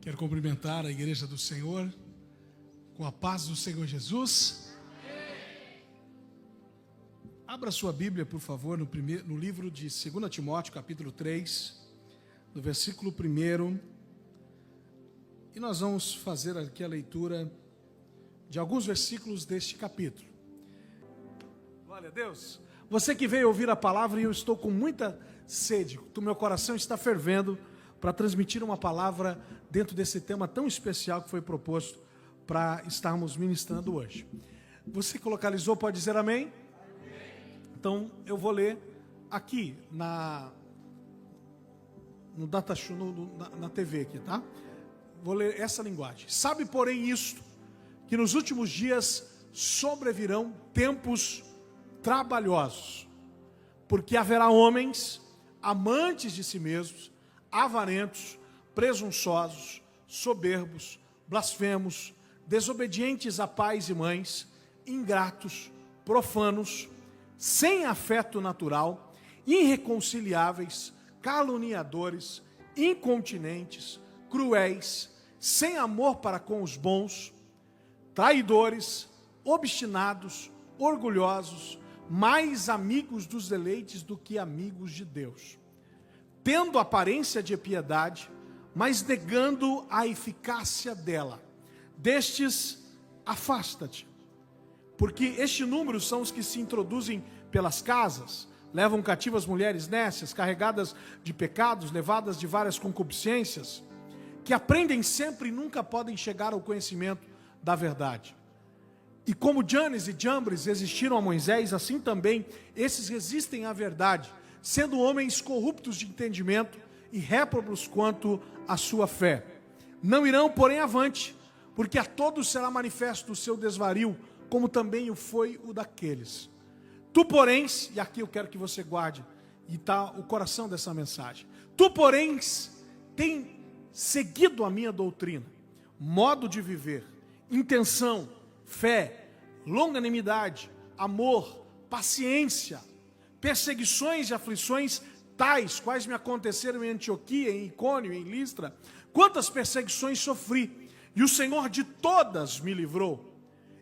Quero cumprimentar a igreja do Senhor com a paz do Senhor Jesus. Abra sua Bíblia, por favor, no livro de 2 Timóteo, capítulo 3, no versículo 1. E nós vamos fazer aqui a leitura de alguns versículos deste capítulo. Glória a Deus. Você que veio ouvir a palavra, e eu estou com muita sede, o meu coração está fervendo para transmitir uma palavra dentro desse tema tão especial que foi proposto para estarmos ministrando hoje. Você que localizou pode dizer amém? Amém. Então eu vou ler aqui na TV aqui, tá? Vou ler essa linguagem. Sabe, porém, isto, que nos últimos dias sobrevirão tempos trabalhosos, porque haverá homens amantes de si mesmos, avarentos, presunçosos, soberbos, blasfemos, desobedientes a pais e mães, ingratos, profanos, sem afeto natural, irreconciliáveis, caluniadores, incontinentes, cruéis, sem amor para com os bons, traidores, obstinados, orgulhosos, mais amigos dos deleites do que amigos de Deus, tendo aparência de piedade, mas negando a eficácia dela. Destes, afasta-te, porque este número são os que se introduzem pelas casas, levam cativas mulheres nécias, carregadas de pecados, levadas de várias concupiscências, que aprendem sempre e nunca podem chegar ao conhecimento da verdade. E como Janes e Jambres resistiram a Moisés, assim também esses resistem à verdade, sendo homens corruptos de entendimento e réprobos quanto à sua fé. Não irão, porém, avante, porque a todos será manifesto o seu desvario, como também o foi o daqueles. Tu, porém, e aqui eu quero que você guarde, e está o coração dessa mensagem. Tu, porém, tem seguido a minha doutrina, modo de viver, intenção, fé, longanimidade, amor, paciência, perseguições e aflições tais quais me aconteceram em Antioquia, em Icônio, em Listra. Quantas perseguições sofri, e o Senhor de todas me livrou.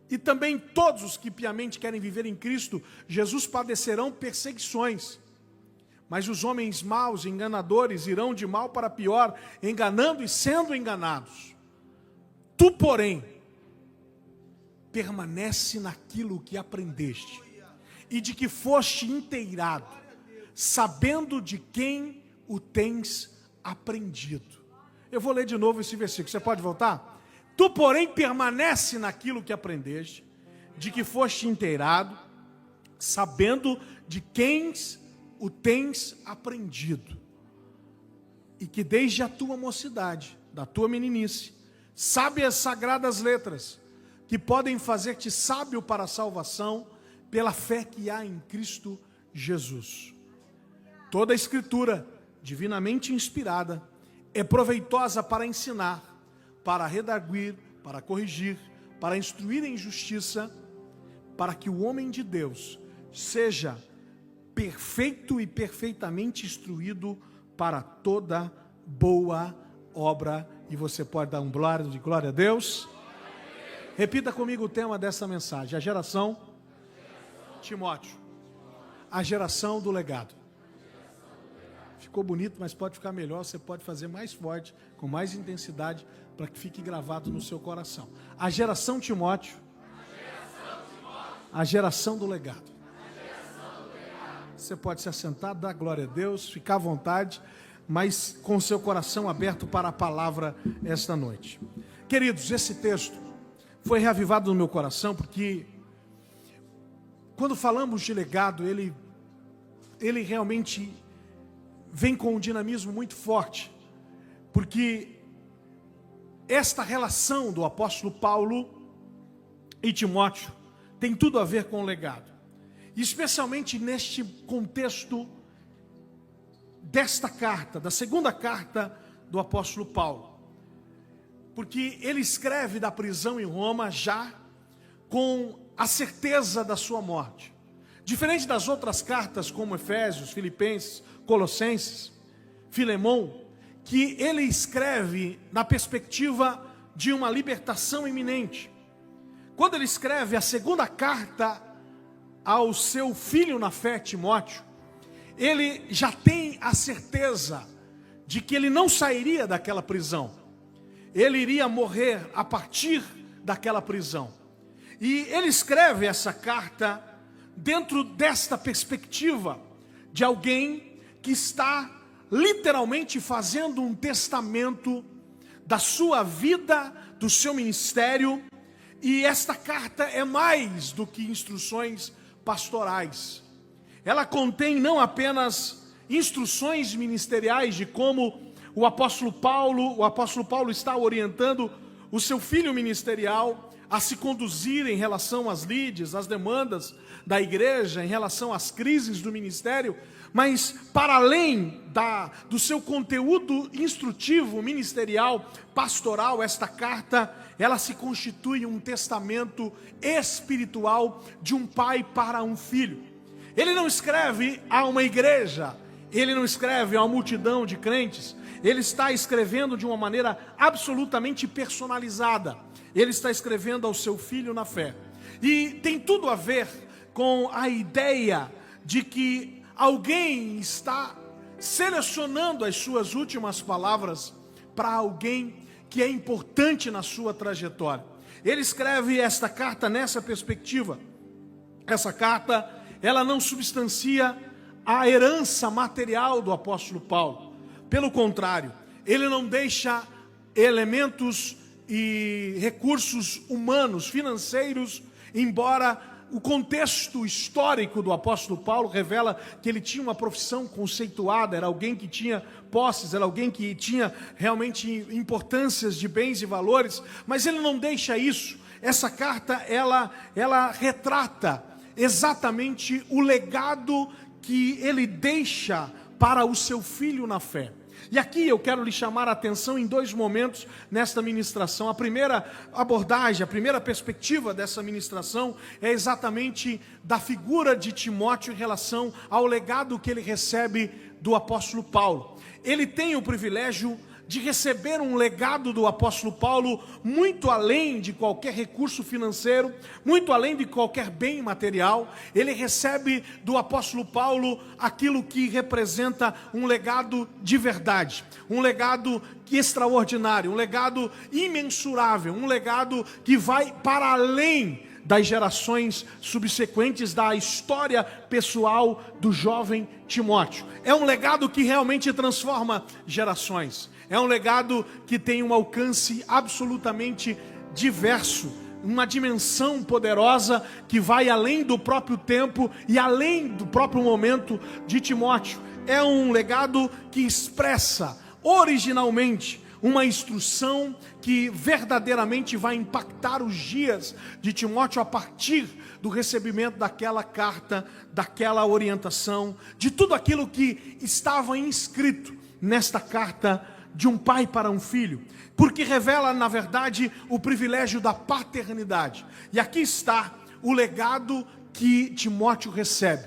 E também todos os que piamente querem viver em Cristo Jesus padecerão perseguições. Mas os homens maus e enganadores irão de mal para pior, enganando e sendo enganados. Tu, porém, permanece naquilo que aprendeste e de que foste inteirado, sabendo de quem o tens aprendido. Eu vou ler de novo esse versículo, você pode voltar? Tu, porém, permanece naquilo que aprendeste, de que foste inteirado, sabendo de quem o tens aprendido, e que desde a tua mocidade, da tua meninice, sabe as sagradas letras, que podem fazer-te sábio para a salvação, pela fé que há em Cristo Jesus. Toda a Escritura, divinamente inspirada, é proveitosa para ensinar, para redarguir, para corrigir, para instruir em justiça, para que o homem de Deus seja perfeito e perfeitamente instruído para toda boa obra. E você pode dar um glória a Deus? Repita comigo o tema dessa mensagem: a geração Timóteo, a geração do legado. Ficou bonito, mas pode ficar melhor, você pode fazer mais forte, com mais intensidade, para que fique gravado no seu coração. A geração Timóteo, a geração do legado. Você pode se assentar, dar glória a Deus, ficar à vontade, mas com o seu coração aberto para a palavra esta noite. Queridos, esse texto foi reavivado no meu coração, porque quando falamos de legado, ele realmente vem com um dinamismo muito forte, porque esta relação do apóstolo Paulo e Timóteo tem tudo a ver com o legado, especialmente neste contexto desta carta, da segunda carta do apóstolo Paulo, porque ele escreve da prisão em Roma já com a certeza da sua morte. Diferente das outras cartas como Efésios, Filipenses, Colossenses, Filemão, que ele escreve na perspectiva de uma libertação iminente. Quando ele escreve a segunda carta ao seu filho na fé, Timóteo, ele já tem a certeza de que ele não sairia daquela prisão. Ele iria morrer a partir daquela prisão. E ele escreve essa carta dentro desta perspectiva de alguém que está literalmente fazendo um testamento da sua vida, do seu ministério. E esta carta é mais do que instruções pastorais. Ela contém não apenas instruções ministeriais de como o apóstolo Paulo está orientando o seu filho ministerial a se conduzir em relação às lides, às demandas da igreja, em relação às crises do ministério, mas para além do seu conteúdo instrutivo, ministerial, pastoral, esta carta, ela se constitui um testamento espiritual de um pai para um filho. Ele não escreve a uma igreja, ele não escreve a uma multidão de crentes, ele está escrevendo de uma maneira absolutamente personalizada. Ele está escrevendo ao seu filho na fé. E tem tudo a ver com a ideia de que alguém está selecionando as suas últimas palavras para alguém que é importante na sua trajetória. Ele escreve esta carta nessa perspectiva. Essa carta, ela não substancia a herança material do apóstolo Paulo. Pelo contrário, ele não deixa elementos e recursos humanos, financeiros, embora o contexto histórico do apóstolo Paulo revela que ele tinha uma profissão conceituada, era alguém que tinha posses, era alguém que tinha realmente importâncias de bens e valores, mas ele não deixa isso. Essa carta, ela retrata exatamente o legado que ele deixa para o seu filho na fé. E aqui eu quero lhe chamar a atenção em dois momentos nesta ministração. A primeira abordagem, a primeira perspectiva dessa ministração é exatamente da figura de Timóteo em relação ao legado que ele recebe do apóstolo Paulo. Ele tem o privilégio de receber um legado do apóstolo Paulo muito além de qualquer recurso financeiro, muito além de qualquer bem material. Ele recebe do apóstolo Paulo aquilo que representa um legado de verdade, um legado extraordinário, um legado imensurável, um legado que vai para além das gerações subsequentes, da história pessoal do jovem Timóteo. É um legado que realmente transforma gerações. É um legado que tem um alcance absolutamente diverso, uma dimensão poderosa que vai além do próprio tempo e além do próprio momento de Timóteo. É um legado que expressa originalmente uma instrução que verdadeiramente vai impactar os dias de Timóteo a partir do recebimento daquela carta, daquela orientação, de tudo aquilo que estava inscrito nesta carta de um pai para um filho, porque revela, na verdade, o privilégio da paternidade. E aqui está o legado que Timóteo recebe.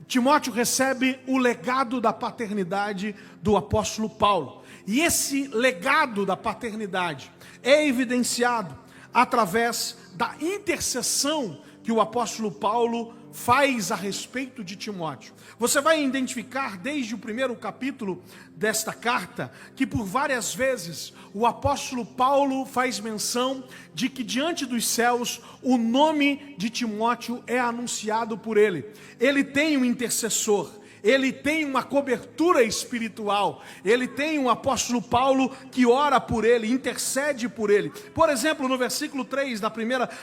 Timóteo recebe o legado da paternidade do apóstolo Paulo. E esse legado da paternidade é evidenciado através da intercessão que o apóstolo Paulo faz a respeito de Timóteo. Você vai identificar desde o primeiro capítulo desta carta que por várias vezes o apóstolo Paulo faz menção de que diante dos céus o nome de Timóteo é anunciado por ele. Ele tem um intercessor. Ele tem uma cobertura espiritual. Ele tem um apóstolo Paulo que ora por ele, intercede por ele. Por exemplo, no versículo 3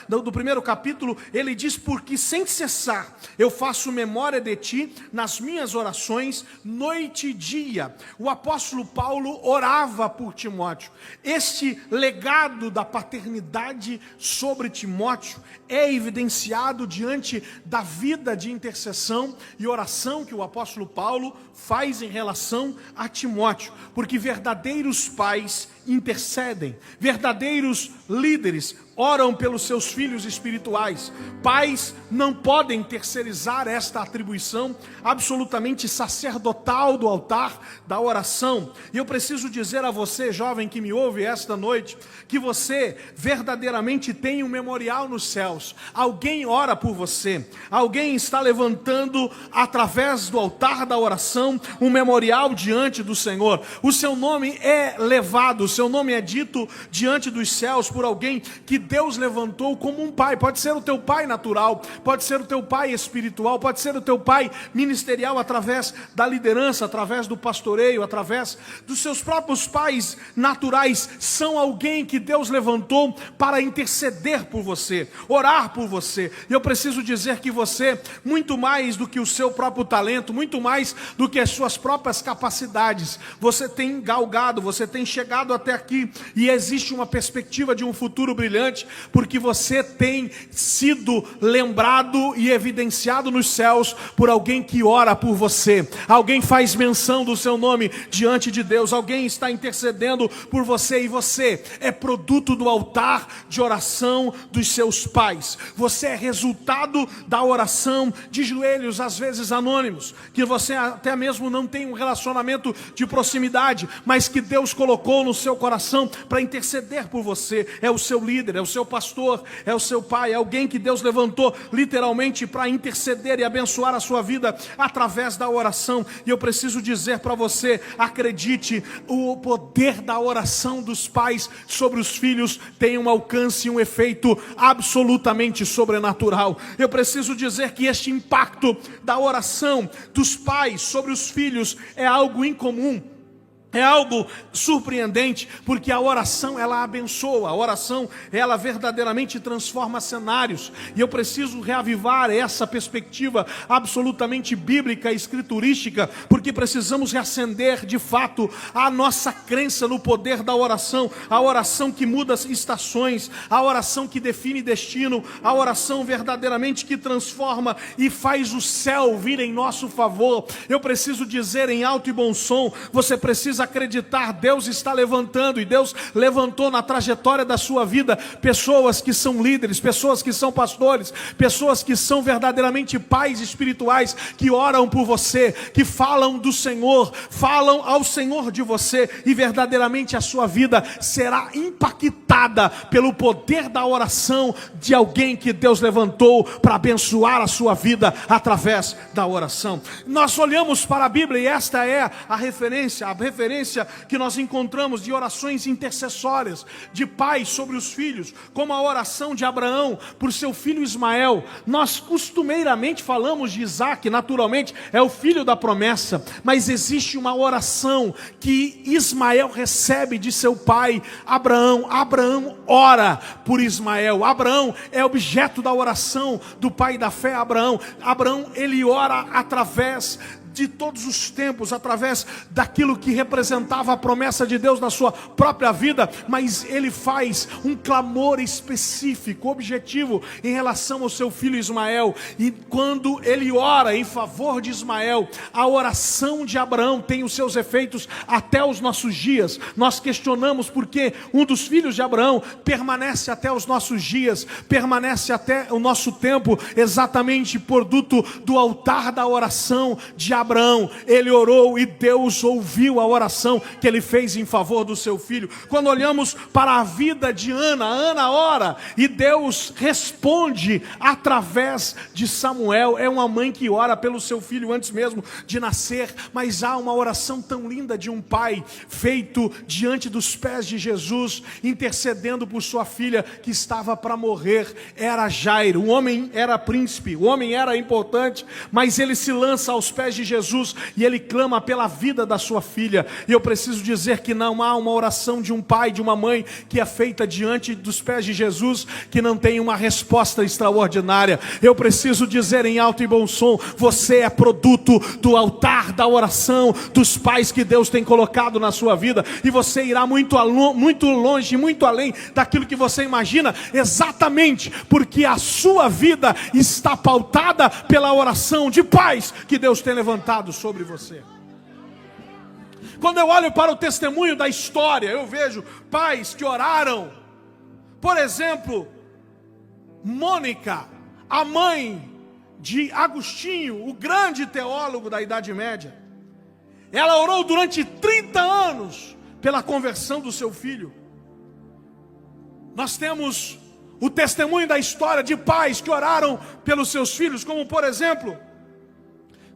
do primeiro capítulo, ele diz: porque sem cessar eu faço memória de ti nas minhas orações, noite e dia. O apóstolo Paulo orava por Timóteo. Este legado da paternidade sobre Timóteo é evidenciado diante da vida de intercessão e oração que o apóstolo Paulo faz em relação a Timóteo, porque verdadeiros pais intercedem, verdadeiros líderes oram pelos seus filhos espirituais. Pais não podem terceirizar esta atribuição absolutamente sacerdotal do altar da oração. E eu preciso dizer a você, jovem que me ouve esta noite, que você verdadeiramente tem um memorial nos céus. Alguém ora por você. Alguém está levantando através do altar da oração um memorial diante do Senhor. O seu nome é levado, o seu nome é dito diante dos céus por alguém que Deus levantou como um pai. Pode ser o teu pai natural, pode ser o teu pai espiritual, pode ser o teu pai ministerial através da liderança, através do pastoreio, através dos seus próprios pais naturais. São alguém que Deus levantou para interceder por você, orar por você. E eu preciso dizer que você, muito mais do que o seu próprio talento, muito mais do que as suas próprias capacidades, você tem galgado, você tem chegado até aqui, e existe uma perspectiva de um futuro brilhante, porque você tem sido lembrado e evidenciado nos céus por alguém que ora por você. Alguém faz menção do seu nome diante de Deus, alguém está intercedendo por você, e você é produto do altar de oração dos seus pais. Você é resultado da oração de joelhos, às vezes anônimos, que você até mesmo não tem um relacionamento de proximidade, mas que Deus colocou no seu coração para interceder por você. É o seu líder, é o seu pastor, é o seu pai, é alguém que Deus levantou literalmente para interceder e abençoar a sua vida através da oração. E eu preciso dizer para você, acredite, o poder da oração dos pais sobre os filhos tem um alcance e um efeito absolutamente sobrenatural. Eu preciso dizer que este impacto da oração dos pais sobre os filhos é algo incomum. É algo surpreendente, porque a oração, ela abençoa, a oração, ela verdadeiramente transforma cenários. E eu preciso reavivar essa perspectiva absolutamente bíblica, escriturística, porque precisamos reacender de fato a nossa crença no poder da oração, a oração que muda as estações, a oração que define destino, a oração verdadeiramente que transforma e faz o céu vir em nosso favor. Eu preciso dizer em alto e bom som, você precisa acreditar, Deus está levantando, e Deus levantou na trajetória da sua vida pessoas que são líderes, pessoas que são pastores, pessoas que são verdadeiramente pais espirituais, que oram por você, que falam do Senhor, falam ao Senhor de você, e verdadeiramente a sua vida será impactada pelo poder da oração de alguém que Deus levantou para abençoar a sua vida através da oração. Nós olhamos para a Bíblia e esta é a referência que nós encontramos de orações intercessórias de pais sobre os filhos, como a oração de Abraão por seu filho Ismael. Nós costumeiramente falamos de Isaac, naturalmente é o filho da promessa, mas existe uma oração que Ismael recebe de seu pai Abraão. Abraão ora por Ismael. Abraão é objeto da oração do pai da fé, Abraão. Abraão, ele ora através de todos os tempos, através daquilo que representava a promessa de Deus na sua própria vida, mas ele faz um clamor específico, objetivo, em relação ao seu filho Ismael. E quando ele ora em favor de Ismael, a oração de Abraão tem os seus efeitos até os nossos dias. Nós questionamos porque um dos filhos de Abraão permanece até os nossos dias, permanece até o nosso tempo, exatamente produto do altar da oração de Abraão. Ele orou e Deus ouviu a oração que ele fez em favor do seu filho. Quando olhamos para a vida de Ana, Ana ora e Deus responde através de Samuel. É uma mãe que ora pelo seu filho antes mesmo de nascer, mas há uma oração tão linda de um pai feito diante dos pés de Jesus, intercedendo por sua filha que estava para morrer. Era Jairo, o homem era príncipe, o homem era importante, mas ele se lança aos pés de Jesus e ele clama pela vida da sua filha. E eu preciso dizer que não há uma oração de um pai, de uma mãe que é feita diante dos pés de Jesus que não tem uma resposta extraordinária. Eu preciso dizer em alto e bom som, você é produto do altar da oração dos pais que Deus tem colocado na sua vida, e você irá muito longe, muito além daquilo que você imagina, exatamente porque a sua vida está pautada pela oração de pais que Deus tem levantado sobre você. Quando eu olho para o testemunho da história, eu vejo pais que oraram Por exemplo, Mônica, a mãe de Agostinho, o grande teólogo da Idade Média, ela orou durante 30 anos pela conversão do seu filho. Nós temos o testemunho da história de pais que oraram pelos seus filhos, como por exemplo,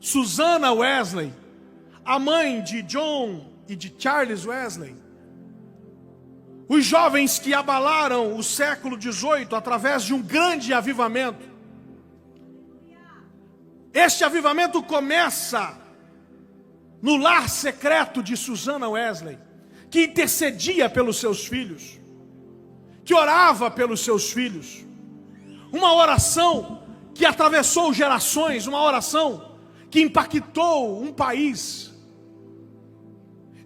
Susana Wesley, a mãe de John e de Charles Wesley. Os jovens que abalaram o século XVIII através de um grande avivamento. Este avivamento começa no lar secreto de Susana Wesley, que intercedia pelos seus filhos, que orava pelos seus filhos. Uma oração que atravessou gerações, uma oração que impactou um país.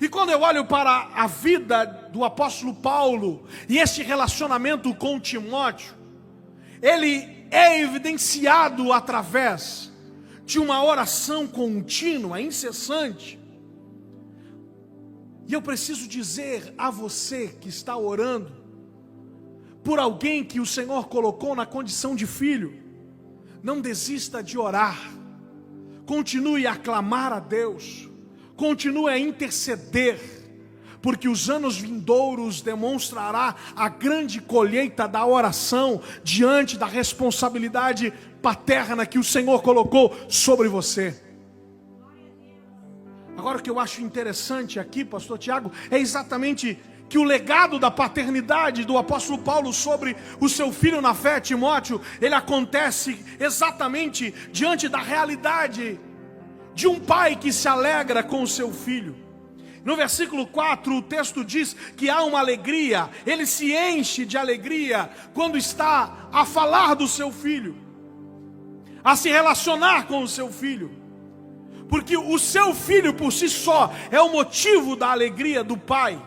E quando eu olho para a vida do apóstolo Paulo e esse relacionamento com Timóteo, ele é evidenciado através de uma oração contínua, incessante. E eu preciso dizer a você que está orando por alguém que o Senhor colocou na condição de filho, não desista de orar, continue a clamar a Deus, continue a interceder, porque os anos vindouros demonstrará a grande colheita da oração diante da responsabilidade paterna que o Senhor colocou sobre você. Agora o que eu acho interessante aqui, pastor Tiago, é exatamente que o legado da paternidade do apóstolo Paulo sobre o seu filho na fé, Timóteo, ele acontece exatamente diante da realidade de um pai que se alegra com o seu filho. No versículo 4, o texto diz que há uma alegria, ele se enche de alegria quando está a falar do seu filho, a se relacionar com o seu filho, porque o seu filho por si só é o motivo da alegria do pai.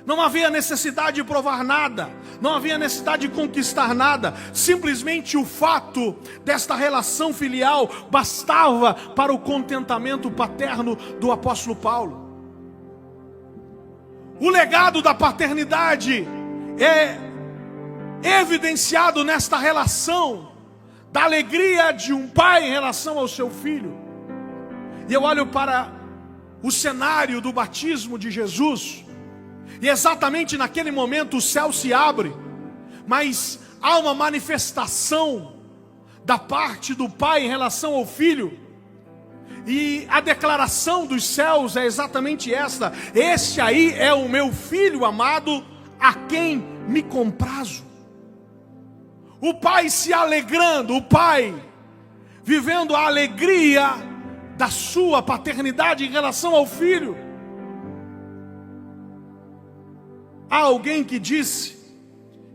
Não havia necessidade de provar nada, não havia necessidade de conquistar nada, simplesmente o fato desta relação filial bastava para o contentamento paterno do apóstolo Paulo. O legado da paternidade é evidenciado nesta relação da alegria de um pai em relação ao seu filho. E eu olho para o cenário do batismo de Jesus, e exatamente naquele momento o céu se abre, mas há uma manifestação da parte do pai em relação ao filho, e a declaração dos céus é exatamente esta: este aí é o meu filho amado, a quem me comprazo. O pai se alegrando, o pai vivendo a alegria da sua paternidade em relação ao filho. Há alguém que disse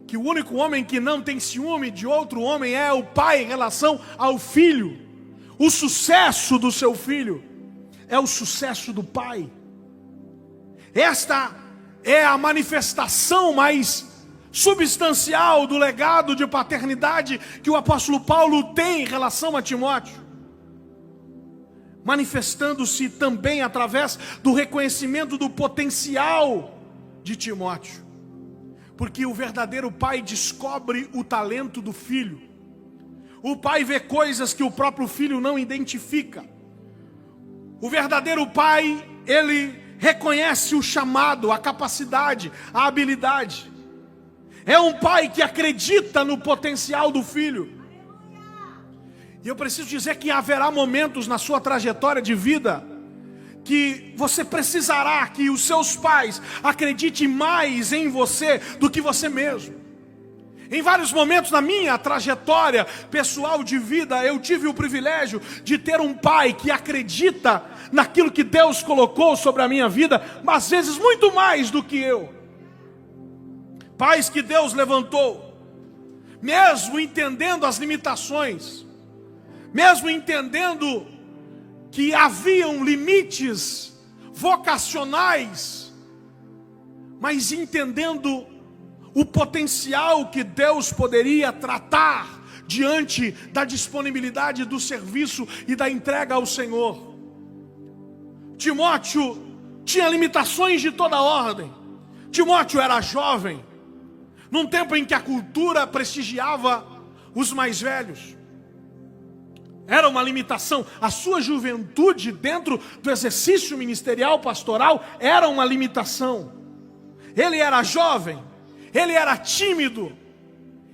que o único homem que não tem ciúme de outro homem é o pai em relação ao filho. O sucesso do seu filho é o sucesso do pai. Esta é a manifestação mais substancial do legado de paternidade que o apóstolo Paulo tem em relação a Timóteo, manifestando-se também através do reconhecimento do potencial de Timóteo, porque o verdadeiro pai descobre o talento do filho. O pai vê coisas que o próprio filho não identifica. O verdadeiro pai, ele reconhece o chamado, a capacidade, a habilidade. É um pai que acredita no potencial do filho. E eu preciso dizer que haverá momentos na sua trajetória de vida que você precisará que os seus pais acreditem mais em você do que você mesmo. Em vários momentos na minha trajetória pessoal de vida, eu tive o privilégio de ter um pai que acredita naquilo que Deus colocou sobre a minha vida, mas às vezes muito mais do que eu. Pais que Deus levantou, mesmo entendendo as limitações, mesmo entendendo que haviam limites vocacionais, mas entendendo o potencial que Deus poderia tratar diante da disponibilidade do serviço e da entrega ao Senhor. Timóteo tinha limitações de toda ordem. Timóteo era jovem. num tempo em que a cultura prestigiava os mais velhos. Era uma limitação. A sua juventude dentro do exercício ministerial, pastoral, era uma limitação. Ele era jovem, ele era tímido,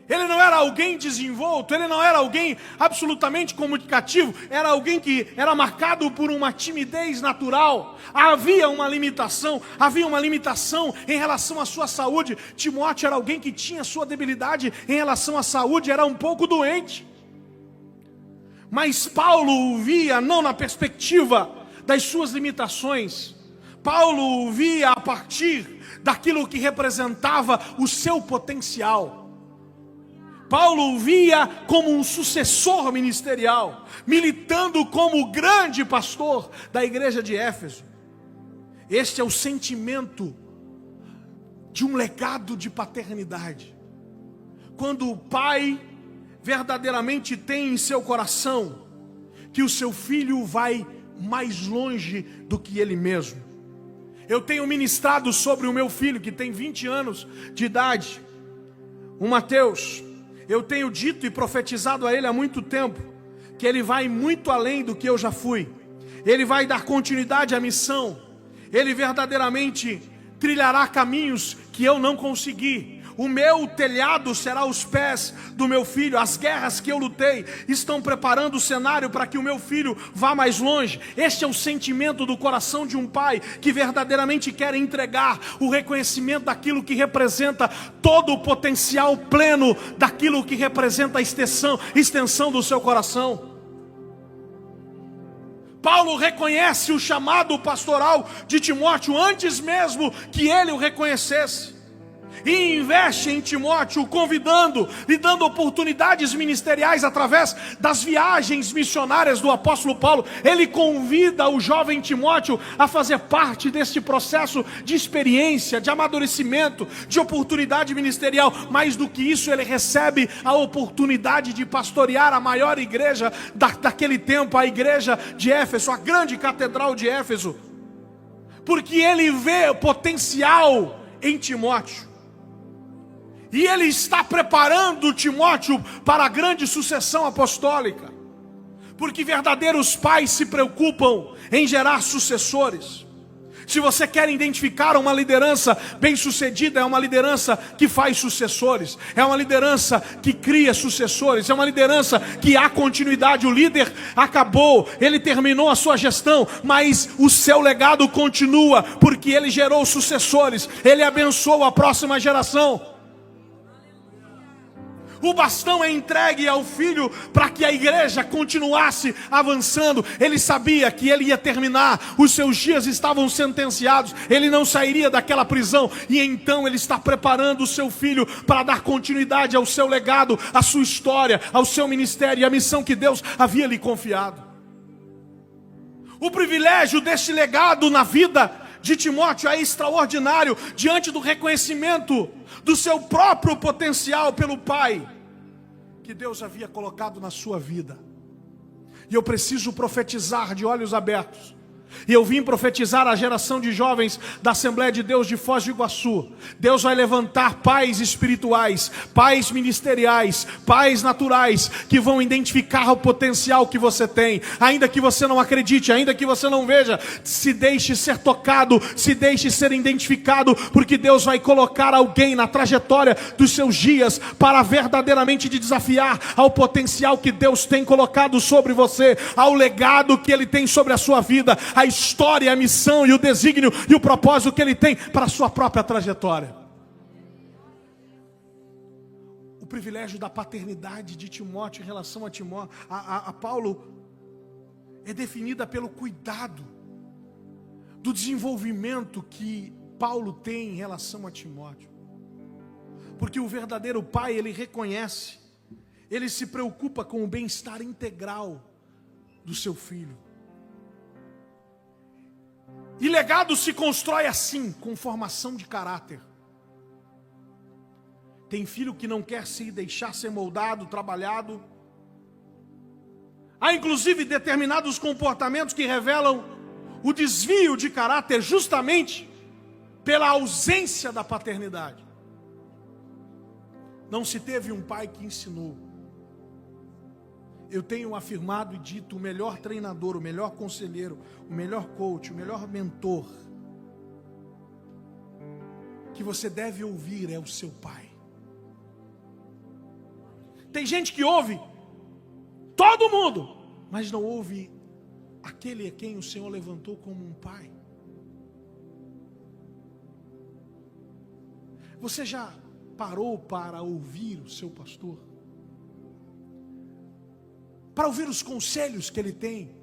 ele não era alguém desenvolto, ele não era alguém absolutamente comunicativo, era alguém que era marcado por uma timidez natural. Havia uma limitação em relação à sua saúde. Timóteo era alguém que tinha sua debilidade em relação à saúde, era um pouco doente. Mas Paulo o via não na perspectiva das suas limitações. Paulo o via a partir daquilo que representava o seu potencial. Paulo o via como um sucessor ministerial, militando como o grande pastor da igreja de Éfeso. Este é o sentimento de um legado de paternidade. Quando o pai verdadeiramente tem em seu coração que o seu filho vai mais longe do que ele mesmo. Eu tenho ministrado sobre o meu filho, que tem 20 anos de idade, o Mateus. Eu tenho dito e profetizado a ele há muito tempo que ele vai muito além do que eu já fui. Ele vai dar continuidade à missão. Ele verdadeiramente trilhará caminhos que eu não consegui. O meu telhado será os pés do meu filho. As guerras que eu lutei estão preparando o cenário para que o meu filho vá mais longe. Este é o sentimento do coração de um pai que verdadeiramente quer entregar o reconhecimento daquilo que representa todo o potencial pleno, daquilo que representa a extensão do seu coração. Paulo reconhece o chamado pastoral de Timóteo antes mesmo que ele o reconhecesse. E investe em Timóteo, o convidando, lhe dando oportunidades ministeriais através das viagens missionárias do apóstolo Paulo. Ele convida o jovem Timóteo a fazer parte deste processo de experiência, de amadurecimento, de oportunidade ministerial. Mais do que isso, ele recebe a oportunidade de pastorear a maior igreja daquele tempo, a igreja de Éfeso, a grande catedral de Éfeso. Porque ele vê potencial em Timóteo. E ele está preparando Timóteo para a grande sucessão apostólica. Porque verdadeiros pais se preocupam em gerar sucessores. Se você quer identificar uma liderança bem-sucedida, é uma liderança que faz sucessores. É uma liderança que cria sucessores. É uma liderança que há continuidade. O líder acabou, ele terminou a sua gestão, mas o seu legado continua, porque ele gerou sucessores. Ele abençoou a próxima geração. O bastão é entregue ao filho para que a igreja continuasse avançando. Ele sabia que ele ia terminar, os seus dias estavam sentenciados, ele não sairia daquela prisão. E então ele está preparando o seu filho para dar continuidade ao seu legado, à sua história, ao seu ministério e à missão que Deus havia lhe confiado. O privilégio deste legado na vida de Timóteo é extraordinário diante do reconhecimento do seu próprio potencial pelo pai que Deus havia colocado na sua vida. E eu preciso profetizar de olhos abertos. E eu vim profetizar a geração de jovens da Assembleia de Deus de Foz do Iguaçu. Deus vai levantar pais espirituais, pais ministeriais, pais naturais, que vão identificar o potencial que você tem. Ainda que você não acredite, ainda que você não veja, se deixe ser tocado, se deixe ser identificado, porque Deus vai colocar alguém na trajetória dos seus dias para verdadeiramente te desafiar ao potencial que Deus tem colocado sobre você, ao legado que Ele tem sobre a sua vida, a história, a missão e o desígnio e o propósito que ele tem para a sua própria trajetória. O privilégio da paternidade de Timóteo em relação a Paulo é definida pelo cuidado do desenvolvimento que Paulo tem em relação a Timóteo. Porque o verdadeiro pai, ele reconhece, ele se preocupa com o bem-estar integral do seu filho. E legado se constrói assim, com formação de caráter. Tem filho que não quer se deixar ser moldado, trabalhado. Há inclusive determinados comportamentos que revelam o desvio de caráter justamente pela ausência da paternidade. não se teve um pai que ensinou. Eu tenho afirmado e dito: o melhor treinador, o melhor conselheiro, o melhor coach, o melhor mentor que você deve ouvir é o seu pai. Tem gente que ouve todo mundo, mas não ouve aquele a quem o Senhor levantou como um pai. Você já parou para ouvir o seu pastor? Para ouvir os conselhos que ele tem?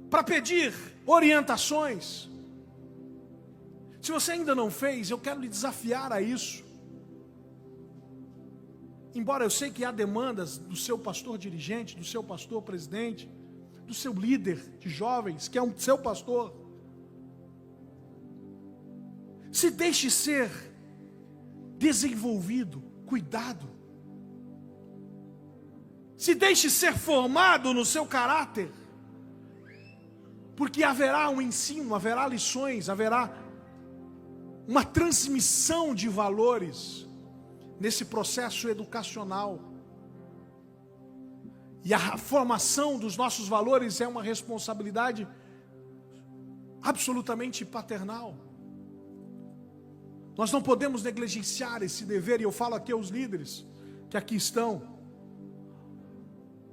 Para pedir orientações? Se você ainda não fez, eu quero lhe desafiar a isso. Embora eu sei que há demandas do seu pastor dirigente, do seu pastor presidente, do seu líder de jovens, que é um seu pastor. Se deixe ser desenvolvido, cuidado. Se deixe ser formado no seu caráter. Porque haverá um ensino, haverá lições, haverá uma transmissão de valores nesse processo educacional. E a formação dos nossos valores é uma responsabilidade absolutamente paternal. Nós não podemos negligenciar esse dever, e eu falo aqui aos líderes que aqui estão.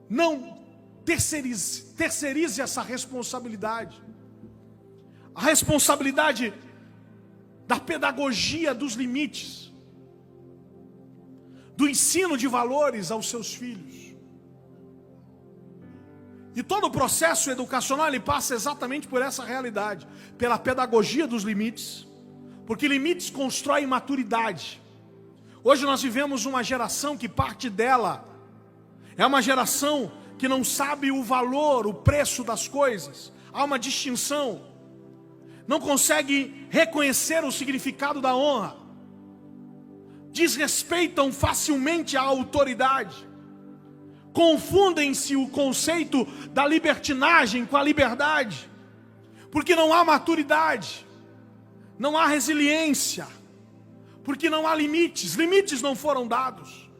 Não terceirize essa responsabilidade. A responsabilidade da pedagogia dos limites, do ensino de valores aos seus filhos. E todo o processo educacional ele passa exatamente por essa realidade, pela pedagogia dos limites, porque limites constroem maturidade. Hoje nós vivemos uma geração que parte dela é uma geração que não sabe o valor, o preço das coisas. Há uma distinção. Não consegue reconhecer o significado da honra. Desrespeitam facilmente a autoridade. Confundem-se o conceito da libertinagem com a liberdade. Porque não há maturidade. Não há resiliência. Porque não há limites. Limites não foram dados.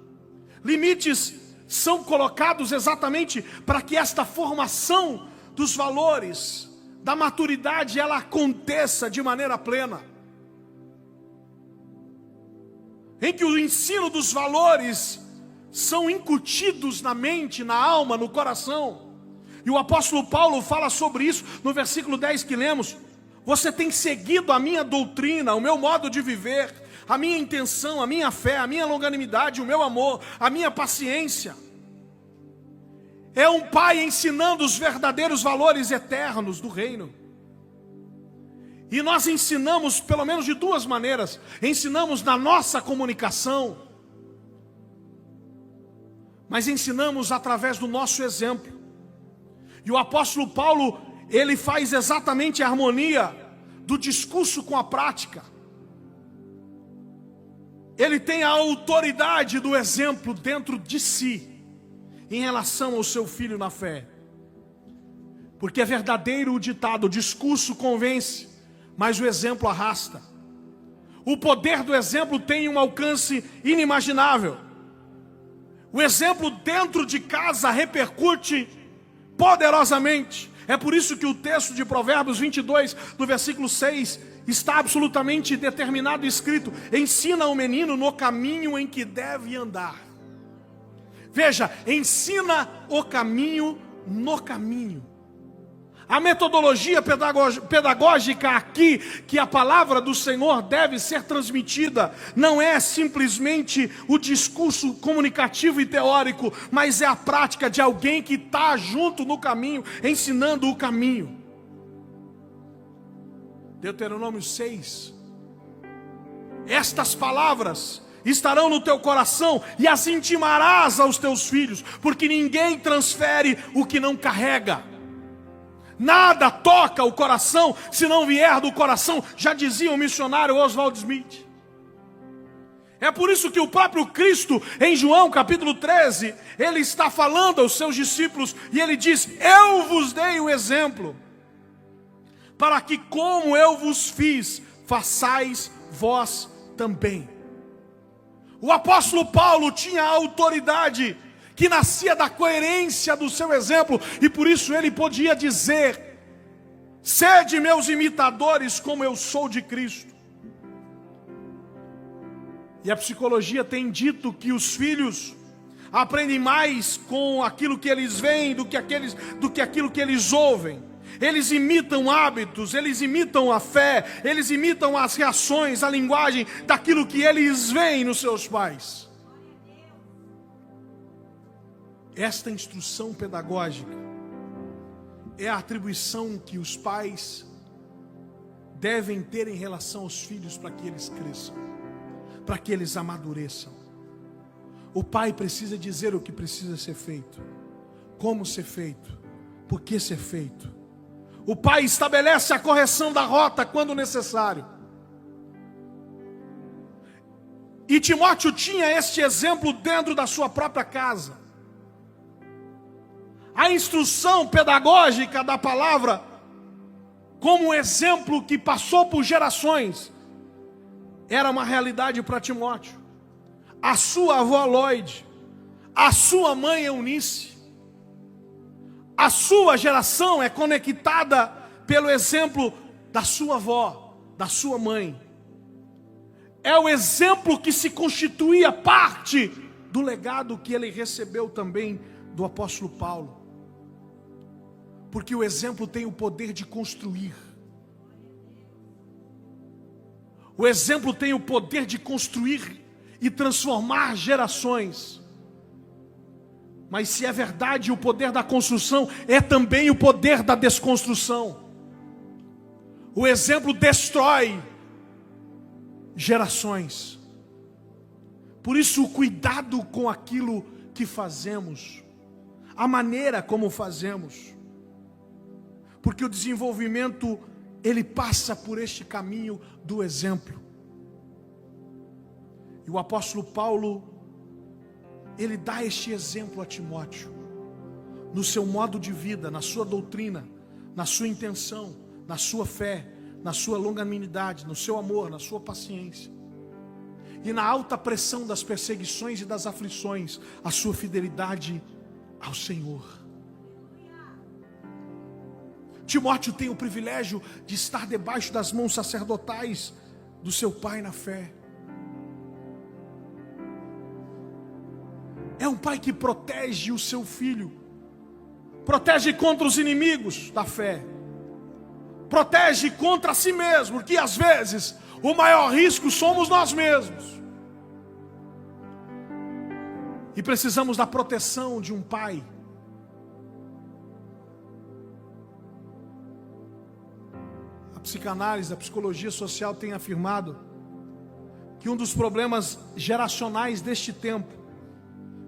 Limites são colocados exatamente para que esta formação dos valores, da maturidade, ela aconteça de maneira plena. Em que o ensino dos valores são incutidos na mente, na alma, no coração. E o apóstolo Paulo fala sobre isso no versículo 10 que lemos. Você tem seguido a minha doutrina, o meu modo de viver, a minha intenção, a minha fé, a minha longanimidade, o meu amor, a minha paciência. É um pai ensinando os verdadeiros valores eternos do reino. E nós ensinamos pelo menos de duas maneiras. Ensinamos na nossa comunicação, mas ensinamos através do nosso exemplo. E o apóstolo Paulo, ele faz exatamente a harmonia do discurso com a prática. Ele tem a autoridade do exemplo dentro de si, em relação ao seu filho na fé. Porque é verdadeiro o ditado: o discurso convence, mas o exemplo arrasta. O poder do exemplo tem um alcance inimaginável. O exemplo dentro de casa repercute poderosamente. É por isso que o texto de Provérbios 22, no versículo 6, está absolutamente determinado e escrito: ensina o menino no caminho em que deve andar. Veja, ensina o caminho no caminho. A metodologia pedagógica aqui, que a palavra do Senhor deve ser transmitida, não é simplesmente o discurso comunicativo e teórico, mas é a prática de alguém que está junto no caminho, ensinando o caminho. Deuteronômio 6. Estas palavras estarão no teu coração e as intimarás aos teus filhos, porque ninguém transfere o que não carrega. Nada toca o coração se não vier do coração, já dizia o missionário Oswald Smith. É por isso que o próprio Cristo, em João capítulo 13, ele está falando aos seus discípulos e ele diz: eu vos dei o exemplo, para que como eu vos fiz, façais vós também. O apóstolo Paulo tinha a autoridade que nascia da coerência do seu exemplo, e por isso ele podia dizer: sede meus imitadores como eu sou de Cristo. E a psicologia tem dito que os filhos aprendem mais com aquilo que eles veem do que aquilo que eles ouvem. Eles imitam hábitos, eles imitam a fé, eles imitam as reações, a linguagem daquilo que eles veem nos seus pais. Esta instrução pedagógica é a atribuição que os pais devem ter em relação aos filhos para que eles cresçam, para que eles amadureçam. O pai precisa dizer o que precisa ser feito, como ser feito, por que ser feito. O pai estabelece a correção da rota quando necessário. E Timóteo tinha este exemplo dentro da sua própria casa. A instrução pedagógica da palavra, como um exemplo que passou por gerações, era uma realidade para Timóteo. A sua avó Lloyd, a sua mãe Eunice, a sua geração é conectada pelo exemplo da sua avó, da sua mãe. É o exemplo que se constituía parte do legado que ele recebeu também do apóstolo Paulo. Porque o exemplo tem o poder de construir. O exemplo tem o poder de construir e transformar gerações. Mas se é verdade o poder da construção, é também o poder da desconstrução. O exemplo destrói gerações. Por isso o cuidado com aquilo que fazemos, a maneira como fazemos. Porque o desenvolvimento, ele passa por este caminho do exemplo. E o apóstolo Paulo, ele dá este exemplo a Timóteo, no seu modo de vida, na sua doutrina, na sua intenção, na sua fé, na sua longanimidade, no seu amor, na sua paciência. E na alta pressão das perseguições e das aflições, a sua fidelidade ao Senhor. Timóteo tem o privilégio de estar debaixo das mãos sacerdotais do seu pai na fé. É um pai que protege o seu filho, protege contra os inimigos da fé, protege contra si mesmo, porque às vezes o maior risco somos nós mesmos. E precisamos da proteção de um pai. A psicanálise, a psicologia social tem afirmado que um dos problemas geracionais deste tempo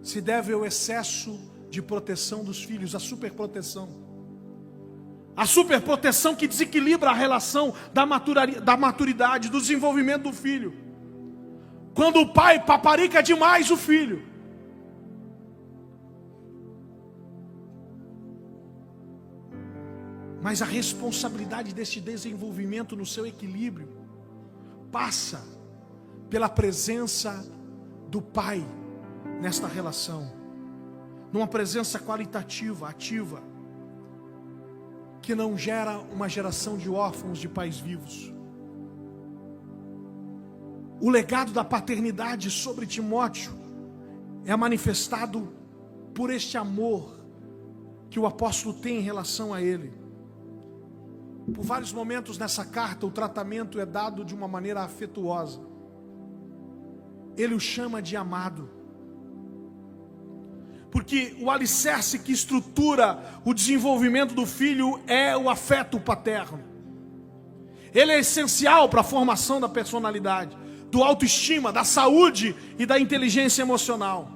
se deve ao excesso de proteção dos filhos, a superproteção. A superproteção que desequilibra a relação da maturidade, do desenvolvimento do filho. Quando o pai paparica demais o filho. Mas a responsabilidade deste desenvolvimento no seu equilíbrio passa pela presença do pai nesta relação, numa presença qualitativa, ativa, que não gera uma geração de órfãos de pais vivos. O legado da paternidade sobre Timóteo é manifestado por este amor que o apóstolo tem em relação a ele. Por vários momentos nessa carta, o tratamento é dado de uma maneira afetuosa. Ele o chama de amado. Porque o alicerce que estrutura o desenvolvimento do filho é o afeto paterno. Ele é essencial para a formação da personalidade, do autoestima, da saúde e da inteligência emocional.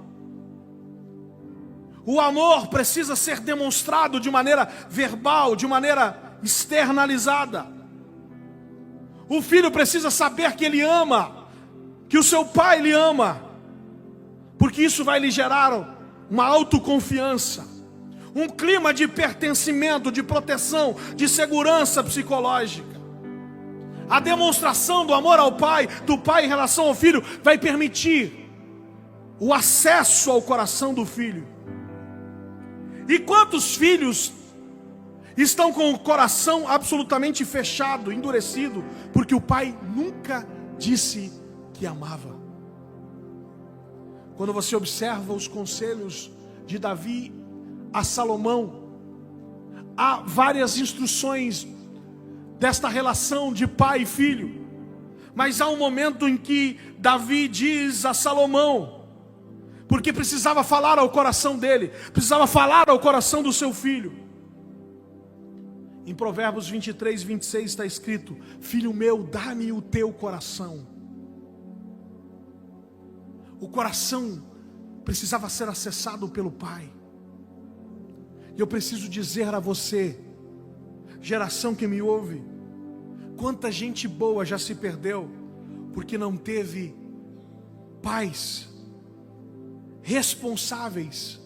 O amor precisa ser demonstrado de maneira verbal, de maneira externalizada. O filho precisa saber que ele ama, que o seu pai lhe ama, porque isso vai lhe gerar uma autoconfiança, um clima de pertencimento, de proteção, de segurança psicológica. A demonstração do amor ao pai, do pai em relação ao filho, vai permitir o acesso ao coração do filho. E quantos filhos estão com o coração absolutamente fechado, endurecido, porque o pai nunca disse que amava? Quando você observa os conselhos de Davi a Salomão, há várias instruções desta relação de pai e filho, mas há um momento em que Davi diz a Salomão, porque precisava falar ao coração dele, precisava falar ao coração do seu filho. Em Provérbios 23, 26 está escrito: filho meu, dá-me o teu coração. O coração precisava ser acessado pelo pai. E eu preciso dizer a você, geração que me ouve, quanta gente boa já se perdeu, porque não teve pais responsáveis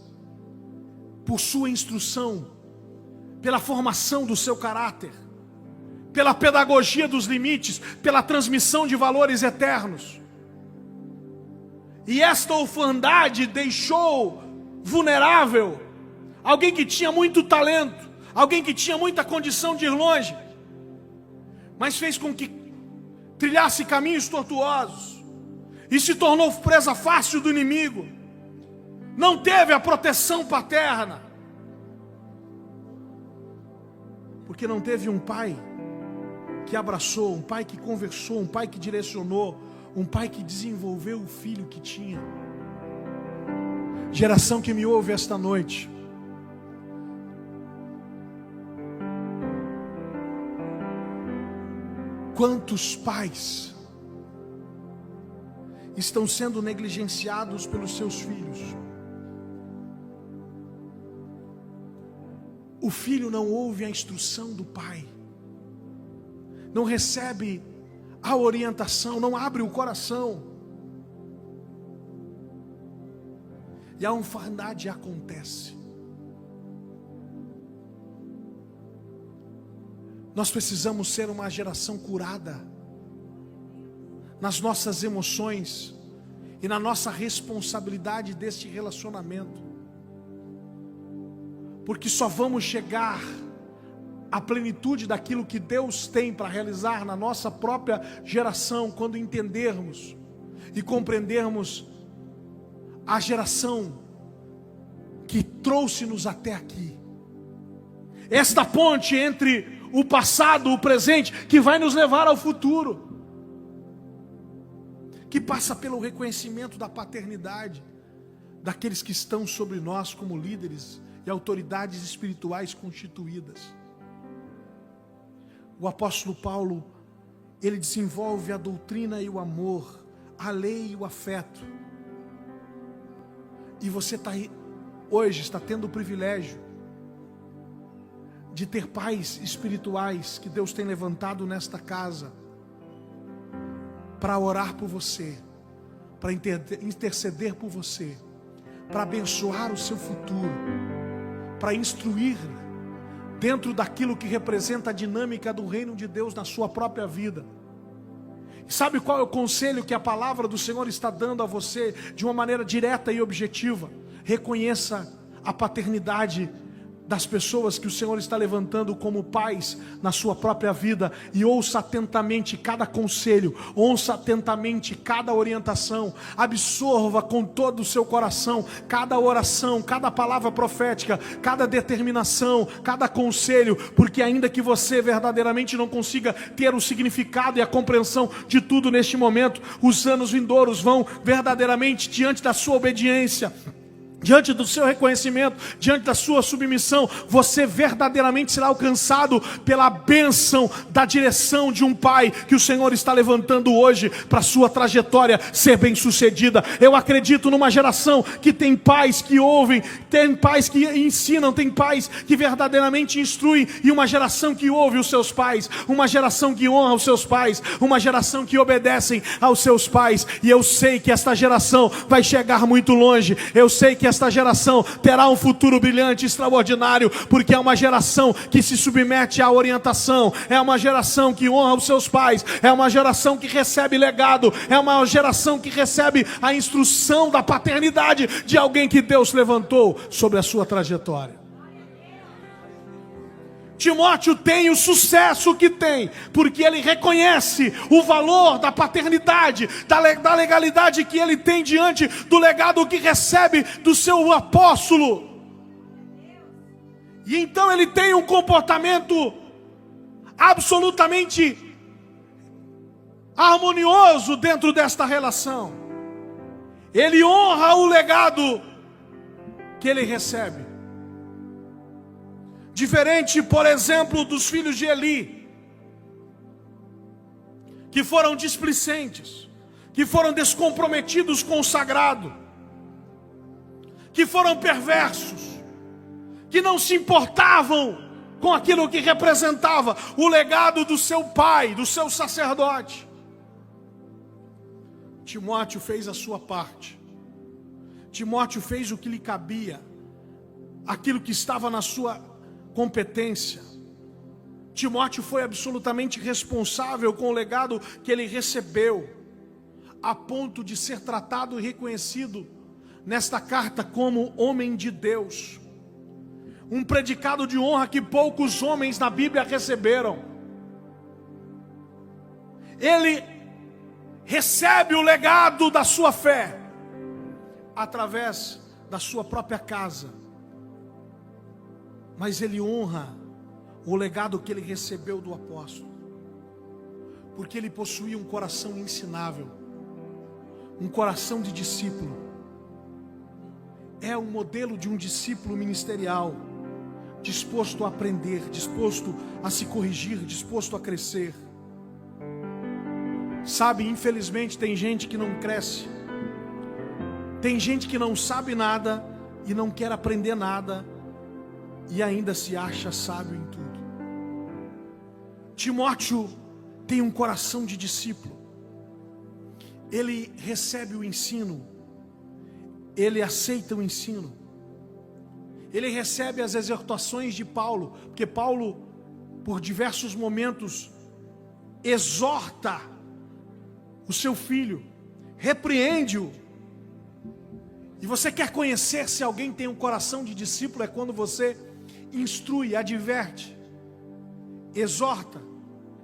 por sua instrução, pela formação do seu caráter, pela pedagogia dos limites, pela transmissão de valores eternos. E esta orfandade deixou vulnerável alguém que tinha muito talento, alguém que tinha muita condição de ir longe, mas fez com que trilhasse caminhos tortuosos e se tornou presa fácil do inimigo. Não teve a proteção paterna, porque não teve um pai que abraçou, um pai que conversou, um pai que direcionou, um pai que desenvolveu o filho que tinha. Geração que me ouve esta noite, quantos pais estão sendo negligenciados pelos seus filhos? O filho não ouve a instrução do pai, não recebe a orientação, não abre o coração, e a orfandade acontece. Nós precisamos ser uma geração curada nas nossas emoções e na nossa responsabilidade deste relacionamento, porque só vamos chegar à plenitude daquilo que Deus tem para realizar na nossa própria geração quando entendermos e compreendermos a geração que trouxe-nos até aqui, esta ponte entre o passado, o presente, que vai nos levar ao futuro, que passa pelo reconhecimento da paternidade daqueles que estão sobre nós como líderes e autoridades espirituais constituídas. O apóstolo Paulo, ele desenvolve a doutrina e o amor, a lei e o afeto. E você hoje está tendo o privilégio de ter pais espirituais que Deus tem levantado nesta casa para orar por você, para interceder por você, para abençoar o seu futuro, para instruir dentro daquilo que representa a dinâmica do reino de Deus na sua própria vida. E sabe qual é o conselho que a palavra do Senhor está dando a você de uma maneira direta e objetiva? Reconheça a paternidade das pessoas que o Senhor está levantando como pais na sua própria vida, e ouça atentamente cada conselho, ouça atentamente cada orientação, absorva com todo o seu coração cada oração, cada palavra profética, cada determinação, cada conselho, porque ainda que você verdadeiramente não consiga ter o significado e a compreensão de tudo neste momento, os anos vindouros vão verdadeiramente, diante da sua obediência, diante do seu reconhecimento, diante da sua submissão, você verdadeiramente será alcançado pela bênção da direção de um pai que o Senhor está levantando hoje para a sua trajetória ser bem sucedida. Eu acredito numa geração que tem pais que ouvem, tem pais que ensinam, tem pais que verdadeiramente instruem, e uma geração que ouve os seus pais, uma geração que honra os seus pais, uma geração que obedecem aos seus pais. E eu sei que esta geração vai chegar muito longe, eu sei que esta geração terá um futuro brilhante, extraordinário, porque é uma geração que se submete à orientação, é uma geração que honra os seus pais, é uma geração que recebe legado, é uma geração que recebe a instrução da paternidade de alguém que Deus levantou sobre a sua trajetória. Timóteo tem o sucesso que tem, porque ele reconhece o valor da paternidade, da legalidade que ele tem diante do legado que recebe do seu apóstolo. E então ele tem um comportamento absolutamente harmonioso dentro desta relação. Ele honra o legado que ele recebe. Diferente, por exemplo, dos filhos de Eli, que foram displicentes, que foram descomprometidos com o sagrado, que foram perversos, que não se importavam com aquilo que representava o legado do seu pai, do seu sacerdote. Timóteo fez a sua parte. Timóteo fez o que lhe cabia, aquilo que estava na sua competência. Timóteo foi absolutamente responsável com o legado que ele recebeu, a ponto de ser tratado e reconhecido nesta carta como homem de Deus. Um predicado de honra que poucos homens na Bíblia receberam. Ele recebe o legado da sua fé através da sua própria casa. Mas ele honra o legado que ele recebeu do apóstolo, porque ele possuía um coração ensinável, um coração de discípulo. É um modelo de um discípulo ministerial, disposto a aprender, disposto a se corrigir, disposto a crescer. Sabe, infelizmente tem gente que não cresce, tem gente que não sabe nada e não quer aprender nada, e ainda se acha sábio em tudo. Timóteo tem um coração de discípulo. Ele recebe o ensino, ele aceita o ensino, ele recebe as exortações de Paulo, porque Paulo, por diversos momentos, exorta o seu filho, repreende-o. E você quer conhecer se alguém tem um coração de discípulo, é quando você instrui, adverte, exorta,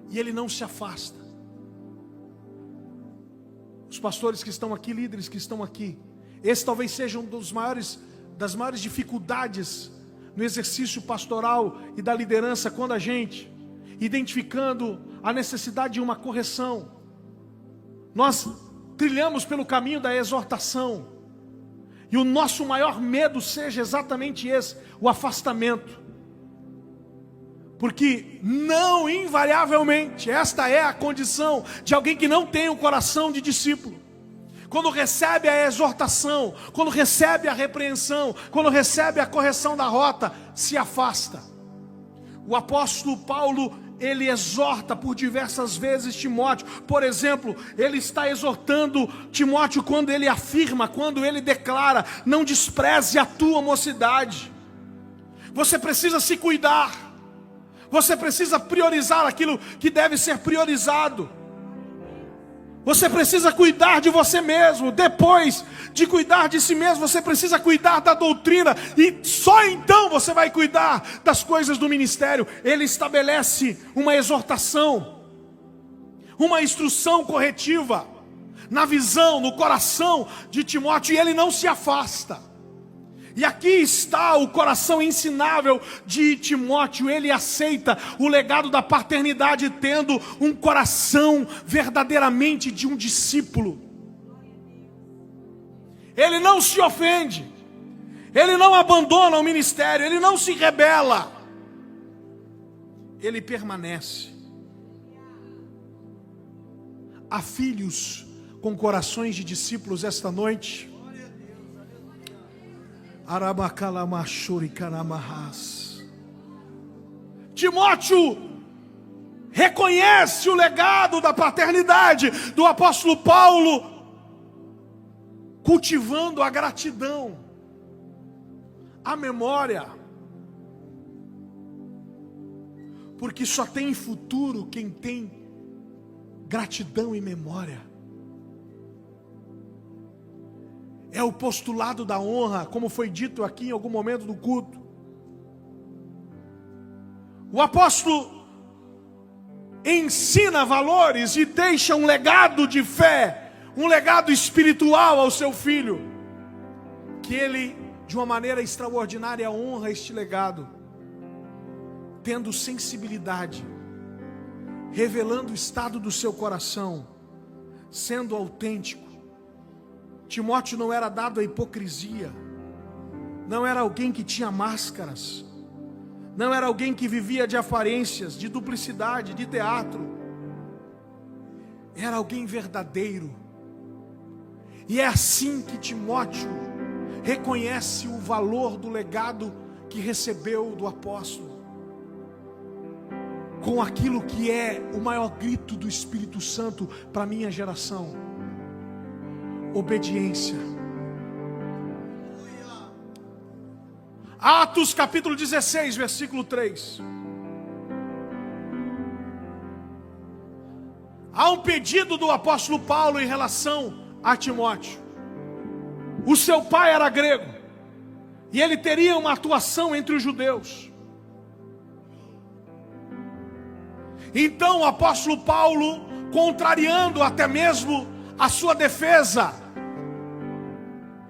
e ele não se afasta. Os pastores que estão aqui, líderes que estão aqui, esse talvez seja das maiores dificuldades no exercício pastoral e da liderança, quando a gente, identificando a necessidade de uma correção, nós trilhamos pelo caminho da exortação, e o nosso maior medo seja exatamente esse, o afastamento. Porque não invariavelmente, esta é a condição de alguém que não tem o coração de discípulo. Quando recebe a exortação, quando recebe a repreensão, quando recebe a correção da rota, se afasta. O apóstolo Paulo, ele exorta por diversas vezes Timóteo. Por exemplo, ele está exortando Timóteo quando ele afirma, quando ele declara: não despreze a tua mocidade. Você precisa se cuidar. Você precisa priorizar aquilo que deve ser priorizado. Você precisa cuidar de você mesmo. Depois de cuidar de si mesmo, você precisa cuidar da doutrina. E só então você vai cuidar das coisas do ministério. Ele estabelece uma exortação, uma instrução corretiva na visão, no coração de Timóteo. E ele não se afasta. E aqui está o coração ensinável de Timóteo. Ele aceita o legado da paternidade, tendo um coração verdadeiramente de um discípulo. Ele não se ofende, ele não abandona o ministério, ele não se rebela, ele permanece. Há filhos com corações de discípulos esta noite. Timóteo reconhece o legado da paternidade do apóstolo Paulo, cultivando a gratidão. a memória. Porque só tem futuro quem tem gratidão e memória. É o postulado da honra, como foi dito aqui em algum momento do culto. O apóstolo ensina valores e deixa um legado de fé, um legado espiritual ao seu filho, que ele, de uma maneira extraordinária, honra este legado, tendo sensibilidade, revelando o estado do seu coração, sendo autêntico. Timóteo não era dado à hipocrisia, não era alguém que tinha máscaras, não era alguém que vivia de aparências, de duplicidade, de teatro. Era alguém verdadeiro. E é assim que Timóteo reconhece o valor do legado que recebeu do apóstolo, com aquilo que é o maior grito do Espírito Santo para a minha geração: obediência. Atos capítulo 16, versículo 3. Há um pedido do apóstolo Paulo em relação a Timóteo. O seu pai era grego, e ele teria uma atuação entre os judeus. Então o apóstolo Paulo, contrariando até mesmo a sua defesa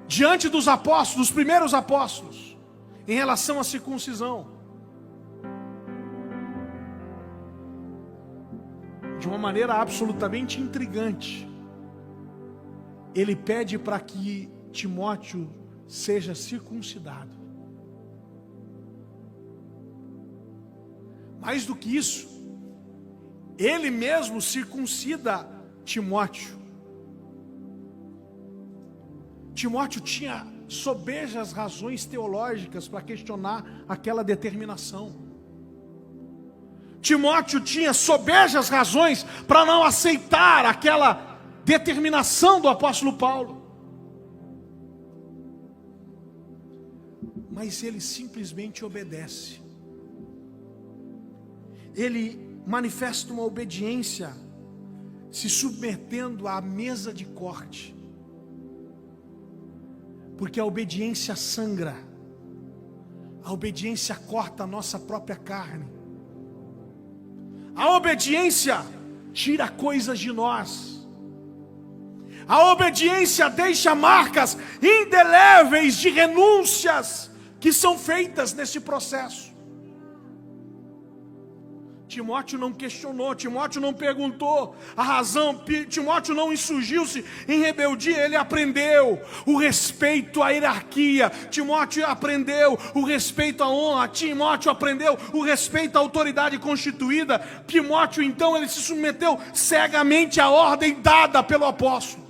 diante dos apóstolos, dos primeiros apóstolos, em relação à circuncisão, de uma maneira absolutamente intrigante, ele pede para que Timóteo seja circuncidado. Mais do que isso, ele mesmo circuncida Timóteo. Timóteo tinha sobejas razões teológicas para questionar aquela determinação. Timóteo tinha sobejas razões para não aceitar aquela determinação do apóstolo Paulo. Mas ele simplesmente obedece. Ele manifesta uma obediência, se submetendo à mesa de corte. Porque a obediência sangra, a obediência corta a nossa própria carne, a obediência tira coisas de nós, a obediência deixa marcas indeléveis de renúncias que são feitas nesse processo. Timóteo não questionou, Timóteo não perguntou a razão, Timóteo não insurgiu-se em rebeldia, ele aprendeu o respeito à hierarquia, Timóteo aprendeu o respeito à honra, Timóteo aprendeu o respeito à autoridade constituída, Timóteo então ele se submeteu cegamente à ordem dada pelo apóstolo.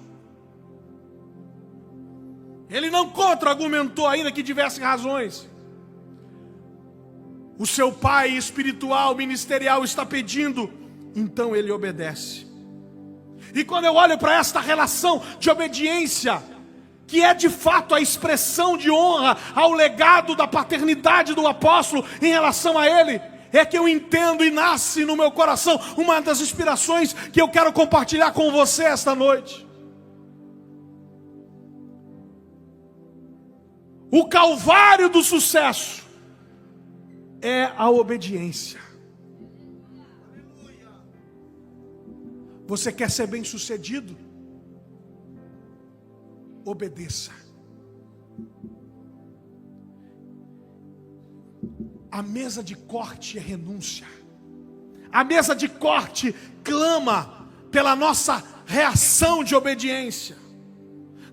Ele não contra-argumentou ainda que tivesse razões. O seu pai espiritual, ministerial está pedindo, então ele obedece. E quando eu olho para esta relação de obediência, que é de fato a expressão de honra ao legado da paternidade do apóstolo em relação a ele, é que eu entendo e nasce no meu coração uma das inspirações que eu quero compartilhar com você esta noite. O calvário do sucesso é a obediência. Você quer ser bem-sucedido? Obedeça. A mesa de corte é renúncia. A mesa de corte clama pela nossa reação de obediência.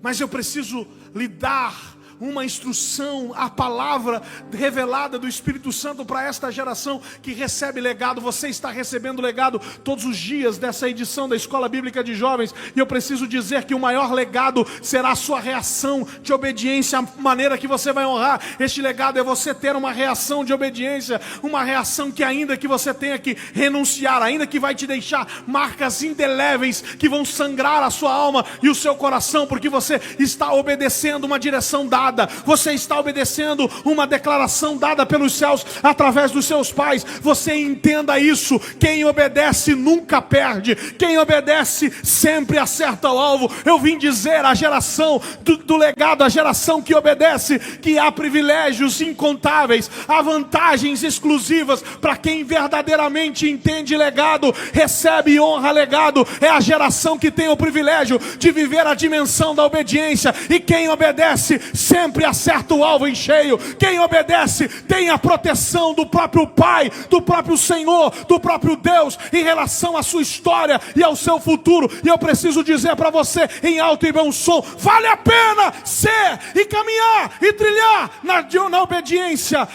Mas eu preciso lhe dar uma instrução, a palavra revelada do Espírito Santo para esta geração que recebe legado. Você está recebendo legado todos os dias dessa edição da Escola Bíblica de Jovens, e eu preciso dizer que o maior legado será a sua reação de obediência, a maneira que você vai honrar este legado é você ter uma reação de obediência, uma reação que ainda que você tenha que renunciar, ainda que vai te deixar marcas indeléveis que vão sangrar a sua alma e o seu coração, porque você está obedecendo uma direção dada dada, você está obedecendo uma declaração dada pelos céus através dos seus pais. Você entenda isso: quem obedece nunca perde, quem obedece sempre acerta o alvo. Eu vim dizer à geração do legado, a geração que obedece, que há privilégios incontáveis, há vantagens exclusivas para quem verdadeiramente entende legado, recebe e honra legado. É a geração que tem o privilégio de viver a dimensão da obediência, e quem obedece sempre acerta o alvo em cheio. Quem obedece tem a proteção do próprio Pai, do próprio Senhor, do próprio Deus em relação à sua história e ao seu futuro. E eu preciso dizer para você em alto e bom som: vale a pena ser e caminhar e trilhar na obediência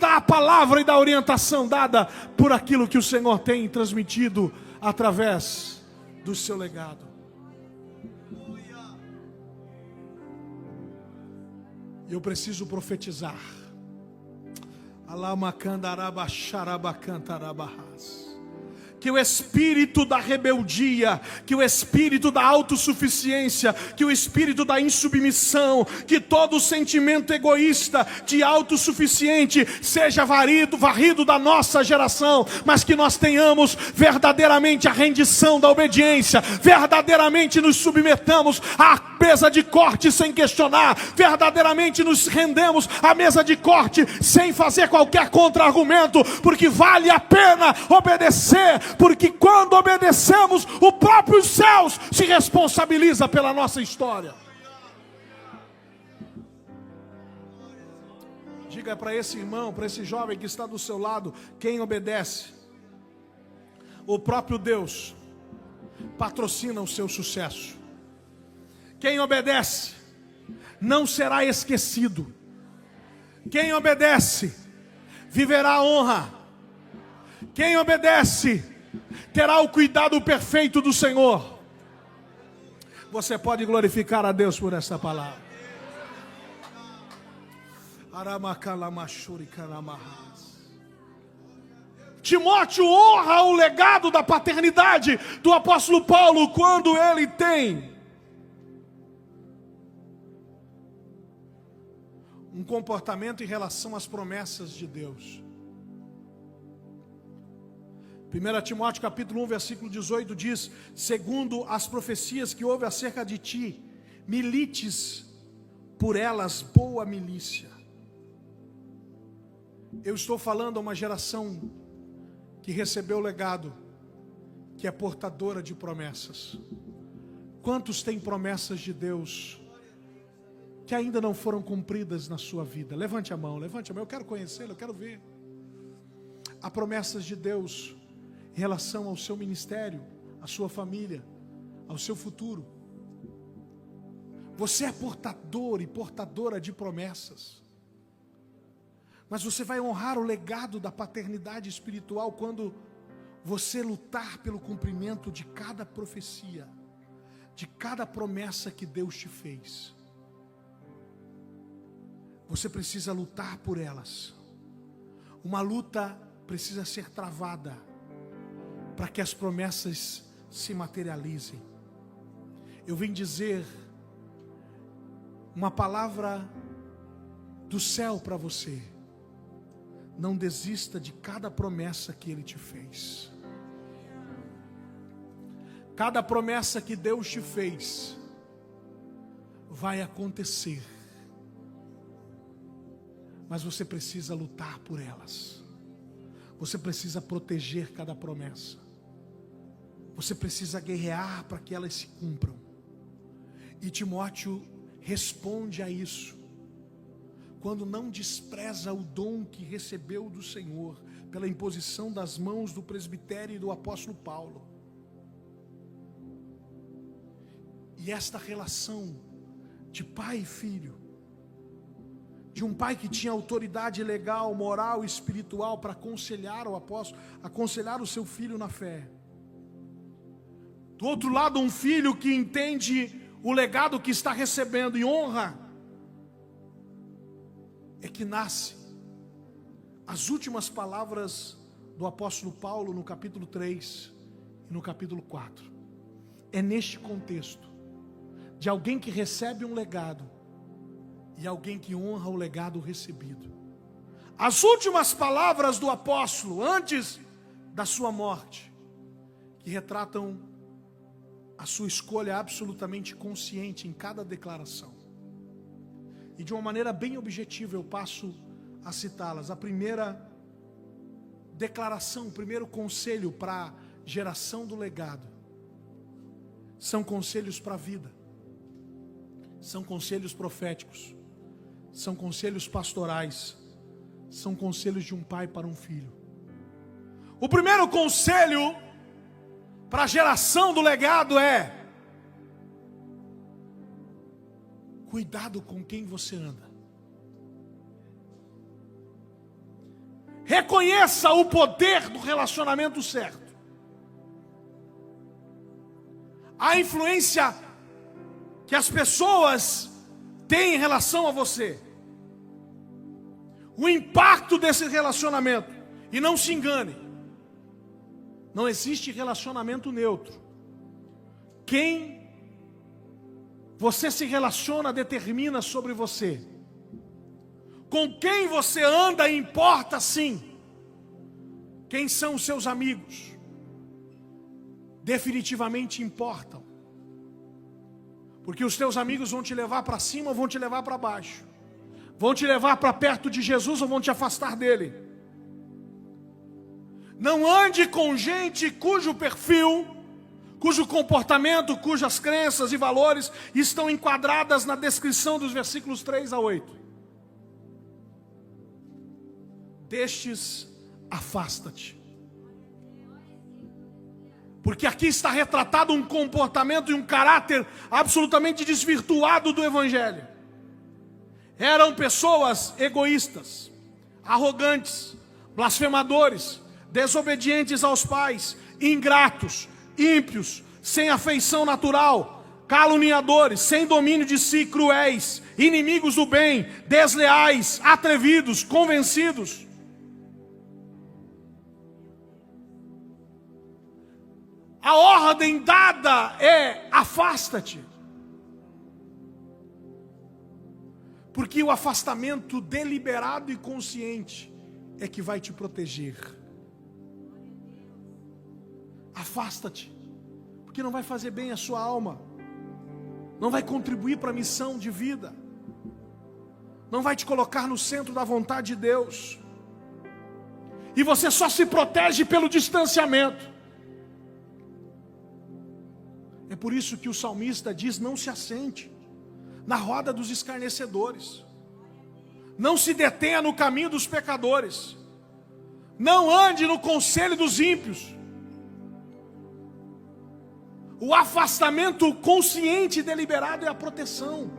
da palavra e da orientação dada por aquilo que o Senhor tem transmitido através do seu legado. Eu preciso profetizar. Que o espírito da rebeldia, que o espírito da autossuficiência, que o espírito da insubmissão, que todo sentimento egoísta de autossuficiente seja varrido da nossa geração, mas que nós tenhamos verdadeiramente a rendição da obediência, verdadeiramente nos submetamos à mesa de corte sem questionar, verdadeiramente nos rendemos à mesa de corte sem fazer qualquer contra-argumento, porque vale a pena obedecer, porque quando obedecemos, o próprio céus se responsabiliza pela nossa história. Diga para esse irmão, para esse jovem que está do seu lado: quem obedece, o próprio Deus patrocina o seu sucesso. Quem obedece não será esquecido. Quem obedece viverá a honra. Quem obedece terá o cuidado perfeito do Senhor. Você pode glorificar a Deus por essa palavra. Timóteo honra o legado da paternidade do apóstolo Paulo quando ele tem um comportamento em relação às promessas de Deus. 1 Timóteo capítulo 1, versículo 18 diz: segundo as profecias que houve acerca de ti, milites por elas boa milícia. Eu estou falando a uma geração que recebeu o legado, que é portadora de promessas. Quantos têm promessas de Deus que ainda não foram cumpridas na sua vida? Levante a mão, eu quero conhecê-lo, eu quero ver. Há promessas de Deus em relação ao seu ministério, à sua família, ao seu futuro. Você é portador e portadora de promessas. Mas você vai honrar o legado da paternidade espiritual quando você lutar pelo cumprimento de cada profecia, de cada promessa que Deus te fez. Você precisa lutar por elas. Uma luta precisa ser travada para que as promessas se materializem. Eu vim dizer uma palavra do céu para você: não desista de cada promessa que Ele te fez. Cada promessa que Deus te fez vai acontecer, mas você precisa lutar por elas. Você precisa proteger cada promessa. Você precisa guerrear para que elas se cumpram. E Timóteo responde a isso quando não despreza o dom que recebeu do Senhor pela imposição das mãos do presbitério e do apóstolo Paulo. E esta relação de pai e filho, de um pai que tinha autoridade legal, moral e espiritual para aconselhar o apóstolo, aconselhar o seu filho na fé. Do outro lado, um filho que entende o legado que está recebendo e honra, é que nasce as últimas palavras do apóstolo Paulo no capítulo 3 e no capítulo 4. É neste contexto de alguém que recebe um legado e alguém que honra o legado recebido. As últimas palavras do apóstolo, antes da sua morte, que retratam a sua escolha absolutamente consciente em cada declaração. E de uma maneira bem objetiva eu passo a citá-las. A primeira declaração, o primeiro conselho para a geração do legado, são conselhos para a vida, são conselhos proféticos, são conselhos pastorais, são conselhos de um pai para um filho. O primeiro conselho para a geração do legado é: cuidado com quem você anda. Reconheça o poder do relacionamento certo. A influência que as pessoas têm em relação a você. O impacto desse relacionamento. E não se engane, não existe relacionamento neutro. Quem você se relaciona determina sobre você. Com quem você anda importa sim. Quem são os seus amigos? Definitivamente importam. Porque os teus amigos vão te levar para cima ou vão te levar para baixo. Vão te levar para perto de Jesus ou vão te afastar dele. Não ande com gente cujo perfil, cujo comportamento, cujas crenças e valores estão enquadradas na descrição dos versículos 3 a 8. Destes, afasta-te. Porque aqui está retratado um comportamento e um caráter absolutamente desvirtuado do Evangelho. Eram pessoas egoístas, arrogantes, blasfemadores, desobedientes aos pais, ingratos, ímpios, sem afeição natural, caluniadores, sem domínio de si, cruéis, inimigos do bem, desleais, atrevidos, convencidos. A ordem dada é: afasta-te. Porque o afastamento deliberado e consciente é que vai te proteger. Afasta-te, porque não vai fazer bem a sua alma, não vai contribuir para a missão de vida, não vai te colocar no centro da vontade de Deus, e você só se protege pelo distanciamento. É por isso que o salmista diz: não se assente na roda dos escarnecedores, não se detenha no caminho dos pecadores, não ande no conselho dos ímpios. O afastamento consciente e deliberado é a proteção,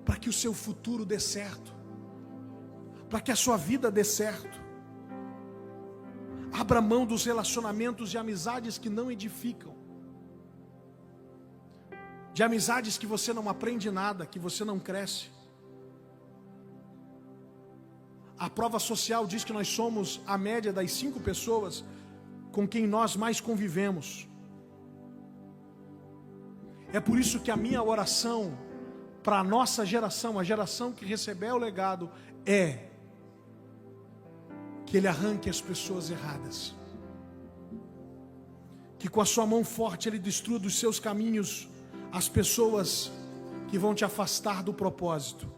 para que o seu futuro dê certo, para que a sua vida dê certo. Abra mão dos relacionamentos e amizades que não edificam, de amizades que você não aprende nada, que você não cresce. A prova social diz que nós somos a média das 5 pessoas com quem nós mais convivemos. É por isso que a minha oração para a nossa geração, a geração que receber o legado, é que Ele arranque as pessoas erradas, que com a sua mão forte Ele destrua dos seus caminhos as pessoas que vão te afastar do propósito,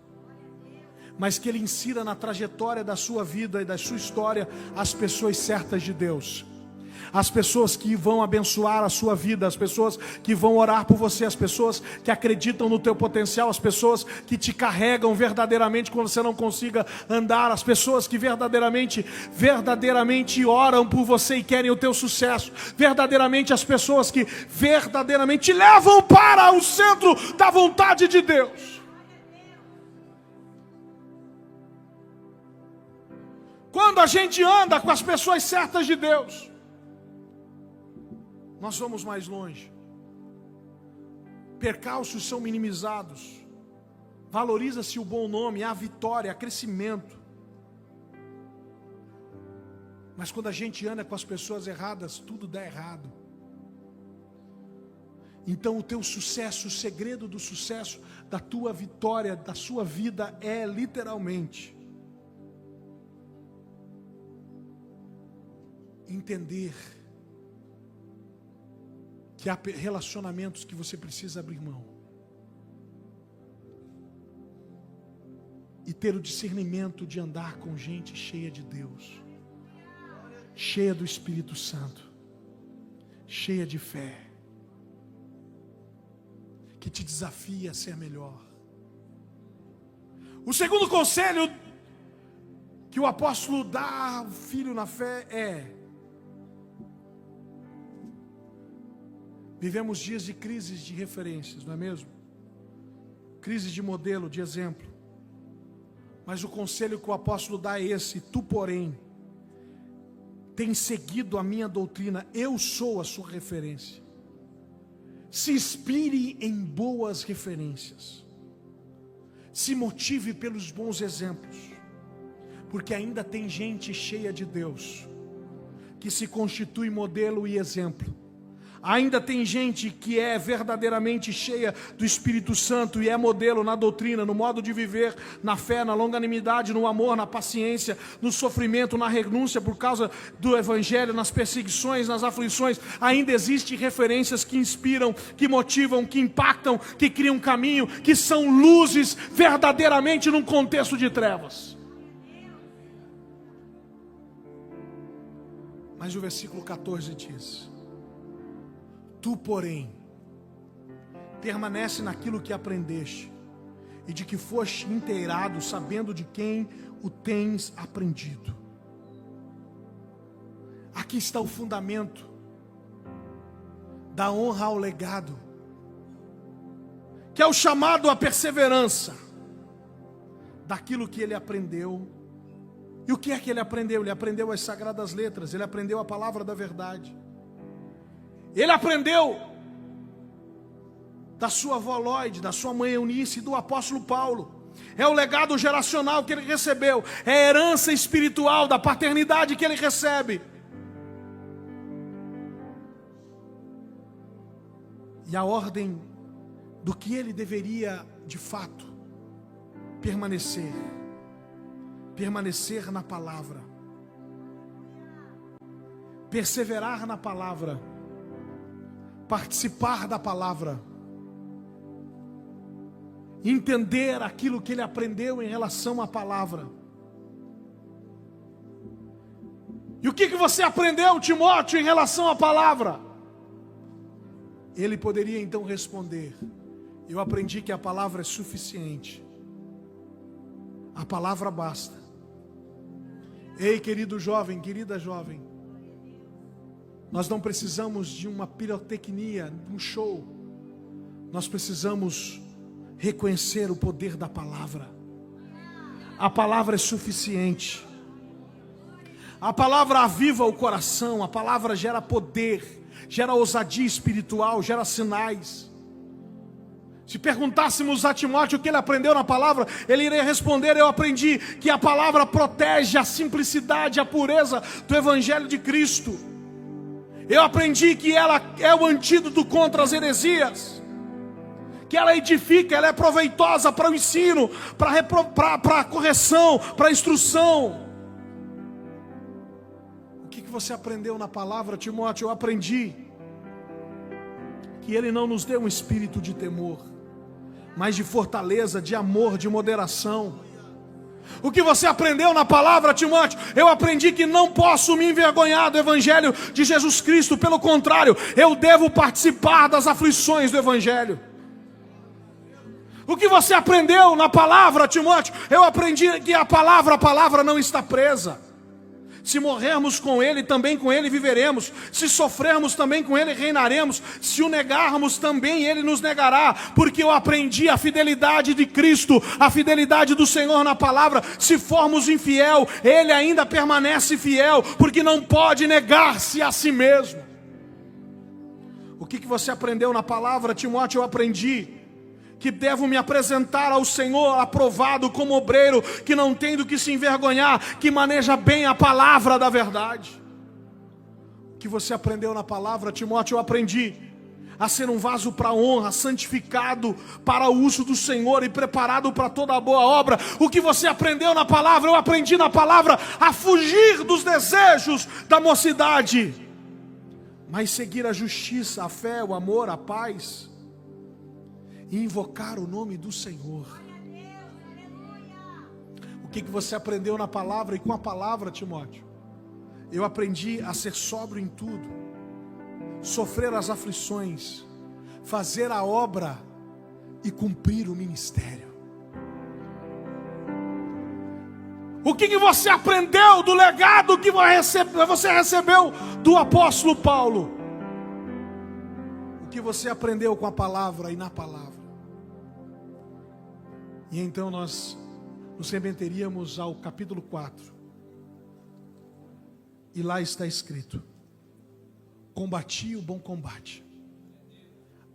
mas que Ele insira na trajetória da sua vida e da sua história as pessoas certas de Deus, as pessoas que vão abençoar a sua vida, as pessoas que vão orar por você, as pessoas que acreditam no teu potencial, as pessoas que te carregam verdadeiramente quando você não consiga andar, as pessoas que verdadeiramente oram por você e querem o teu sucesso, verdadeiramente as pessoas que verdadeiramente te levam para o centro da vontade de Deus. Quando a gente anda com as pessoas certas de Deus, nós vamos mais longe. Percalços são minimizados, valoriza-se o bom nome, a vitória, a crescimento. Mas quando a gente anda com as pessoas erradas, tudo dá errado. Então o teu sucesso, o segredo do sucesso, da tua vitória, da sua vida é literalmente entender que há relacionamentos que você precisa abrir mão. E ter o discernimento de andar com gente cheia de Deus, cheia do Espírito Santo, cheia de fé, que te desafia a ser melhor. O segundo conselho que o apóstolo dá ao filho na fé é: vivemos dias de crises de referências, não é mesmo? Crise de modelo, de exemplo. Mas o conselho que o apóstolo dá é esse: tu, porém, tens seguido a minha doutrina, eu sou a sua referência. Se inspire em boas referências, se motive pelos bons exemplos, porque ainda tem gente cheia de Deus, que se constitui modelo e exemplo. Ainda tem gente que é verdadeiramente cheia do Espírito Santo e é modelo na doutrina, no modo de viver, na fé, na longanimidade, no amor, na paciência, no sofrimento, na renúncia por causa do Evangelho, nas perseguições, nas aflições. Ainda existem referências que inspiram, que motivam, que impactam, que criam caminho, que são luzes verdadeiramente num contexto de trevas. Mas o versículo 14 diz: tu, porém, permanece naquilo que aprendeste e de que foste inteirado, sabendo de quem o tens aprendido. Aqui está o fundamento da honra ao legado, que é o chamado à perseverança daquilo que ele aprendeu. E o que é que ele aprendeu? Ele aprendeu as sagradas letras, ele aprendeu a palavra da verdade. Ele aprendeu da sua avó Lloyd, da sua mãe Eunice e do apóstolo Paulo. É o legado geracional que ele recebeu, é a herança espiritual da paternidade que ele recebe. E a ordem do que ele deveria, de fato, permanecer na palavra, perseverar na palavra, participar da palavra, entender aquilo que ele aprendeu em relação à palavra. E o que você aprendeu, Timóteo, em relação à palavra? Ele poderia então responder: eu aprendi que a palavra é suficiente, a palavra basta. Ei, querido jovem, querida jovem, nós não precisamos de uma pirotecnia, de um show. Nós precisamos reconhecer o poder da palavra. A palavra é suficiente. A palavra aviva o coração, a palavra gera poder, gera ousadia espiritual, gera sinais. Se perguntássemos a Timóteo o que ele aprendeu na palavra, ele iria responder: eu aprendi que a palavra protege a simplicidade, a pureza do Evangelho de Cristo. Eu aprendi que ela é o antídoto contra as heresias, que ela edifica, ela é proveitosa para o ensino, para a correção, para a instrução. O que você aprendeu na palavra, Timóteo? Eu aprendi que ele não nos deu um espírito de temor, mas de fortaleza, de amor, de moderação. O que você aprendeu na palavra, Timóteo? Eu aprendi que não posso me envergonhar do Evangelho de Jesus Cristo. Pelo contrário, eu devo participar das aflições do Evangelho. O que você aprendeu na palavra, Timóteo? Eu aprendi que a palavra não está presa. Se morrermos com Ele, também com Ele viveremos. Se sofrermos, também com Ele reinaremos. Se o negarmos, também Ele nos negará. Porque eu aprendi a fidelidade de Cristo, a fidelidade do Senhor na palavra. Se formos infiel, Ele ainda permanece fiel, porque não pode negar-se a si mesmo. O que você aprendeu na palavra, Timóteo? Eu aprendi que devo me apresentar ao Senhor aprovado como obreiro, que não tem do que se envergonhar, que maneja bem a palavra da verdade. O que você aprendeu na palavra, Timóteo? Eu aprendi a ser um vaso para honra, santificado para o uso do Senhor e preparado para toda a boa obra. O que você aprendeu na palavra, eu aprendi na palavra, a fugir dos desejos da mocidade, mas seguir a justiça, a fé, o amor, a paz e invocar o nome do Senhor. O que você aprendeu na palavra e com a palavra, Timóteo? Eu aprendi a ser sóbrio em tudo, sofrer as aflições, fazer a obra e cumprir o ministério. O que você aprendeu do legado que você recebeu do apóstolo Paulo? O que você aprendeu com a palavra e na palavra? E então nós nos remeteríamos ao capítulo 4. E lá está escrito: combati o bom combate,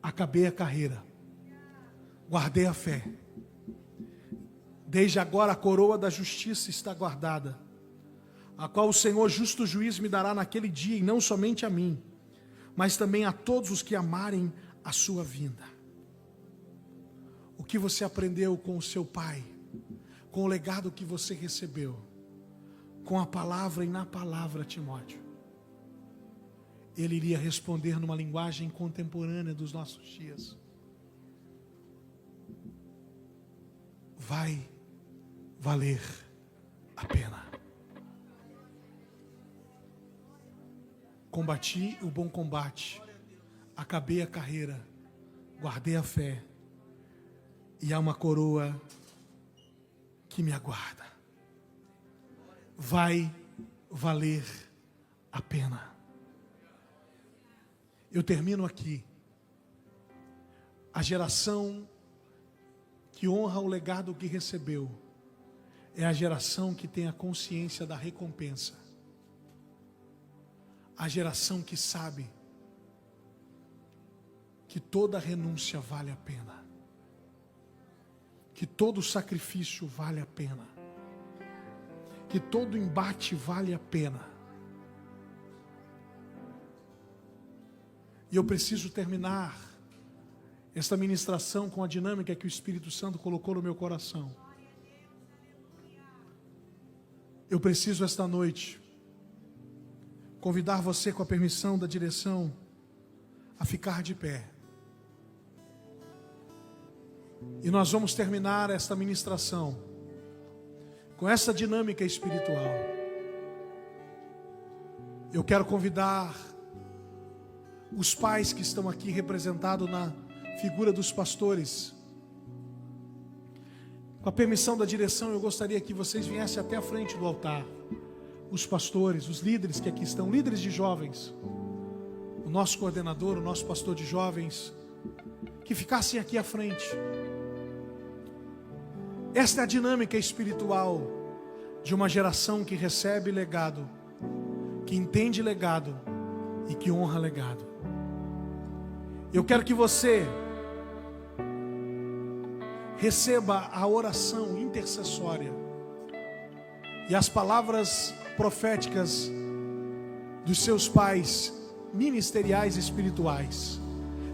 acabei a carreira, guardei a fé. Desde agora a coroa da justiça está guardada, a qual o Senhor justo juiz me dará naquele dia, e não somente a mim, mas também a todos os que amarem a sua vinda. O que você aprendeu com o seu pai, com o legado que você recebeu, com a palavra e na palavra, Timóteo? Ele iria responder numa linguagem contemporânea dos nossos dias. Vai valer a pena. Combati o bom combate, acabei a carreira, guardei a fé, e há uma coroa que me aguarda. Vai valer a pena. Eu termino aqui. A geração que honra o legado que recebeu é a geração que tem a consciência da recompensa. A geração que sabe que toda renúncia vale a pena, que todo sacrifício vale a pena, que todo embate vale a pena. E eu preciso terminar esta ministração com a dinâmica que o Espírito Santo colocou no meu coração. Eu preciso esta noite convidar você, com a permissão da direção, a ficar de pé. E nós vamos terminar esta ministração com essa dinâmica espiritual. Eu quero convidar os pais que estão aqui representados na figura dos pastores. Com a permissão da direção, eu gostaria que vocês viessem até a frente do altar. Os pastores, os líderes que aqui estão, líderes de jovens, o nosso coordenador, o nosso pastor de jovens, que ficassem aqui à frente. Esta é a dinâmica espiritual de uma geração que recebe legado, que entende legado e que honra legado. Eu quero que você receba a oração intercessória e as palavras proféticas dos seus pais ministeriais e espirituais.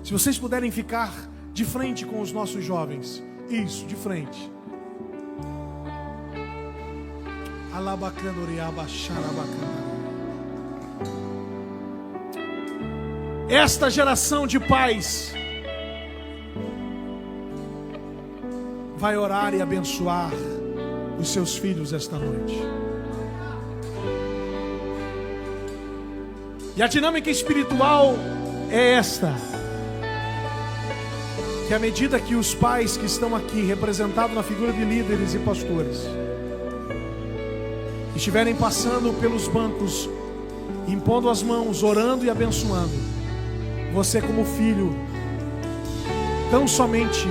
Se vocês puderem ficar de frente com os nossos jovens. Isso, de frente. Esta geração de pais vai orar e abençoar os seus filhos esta noite. E a dinâmica espiritual é esta: que à medida que os pais que estão aqui, representados na figura de líderes e pastores, estiverem passando pelos bancos, impondo as mãos, orando e abençoando, você como filho, tão somente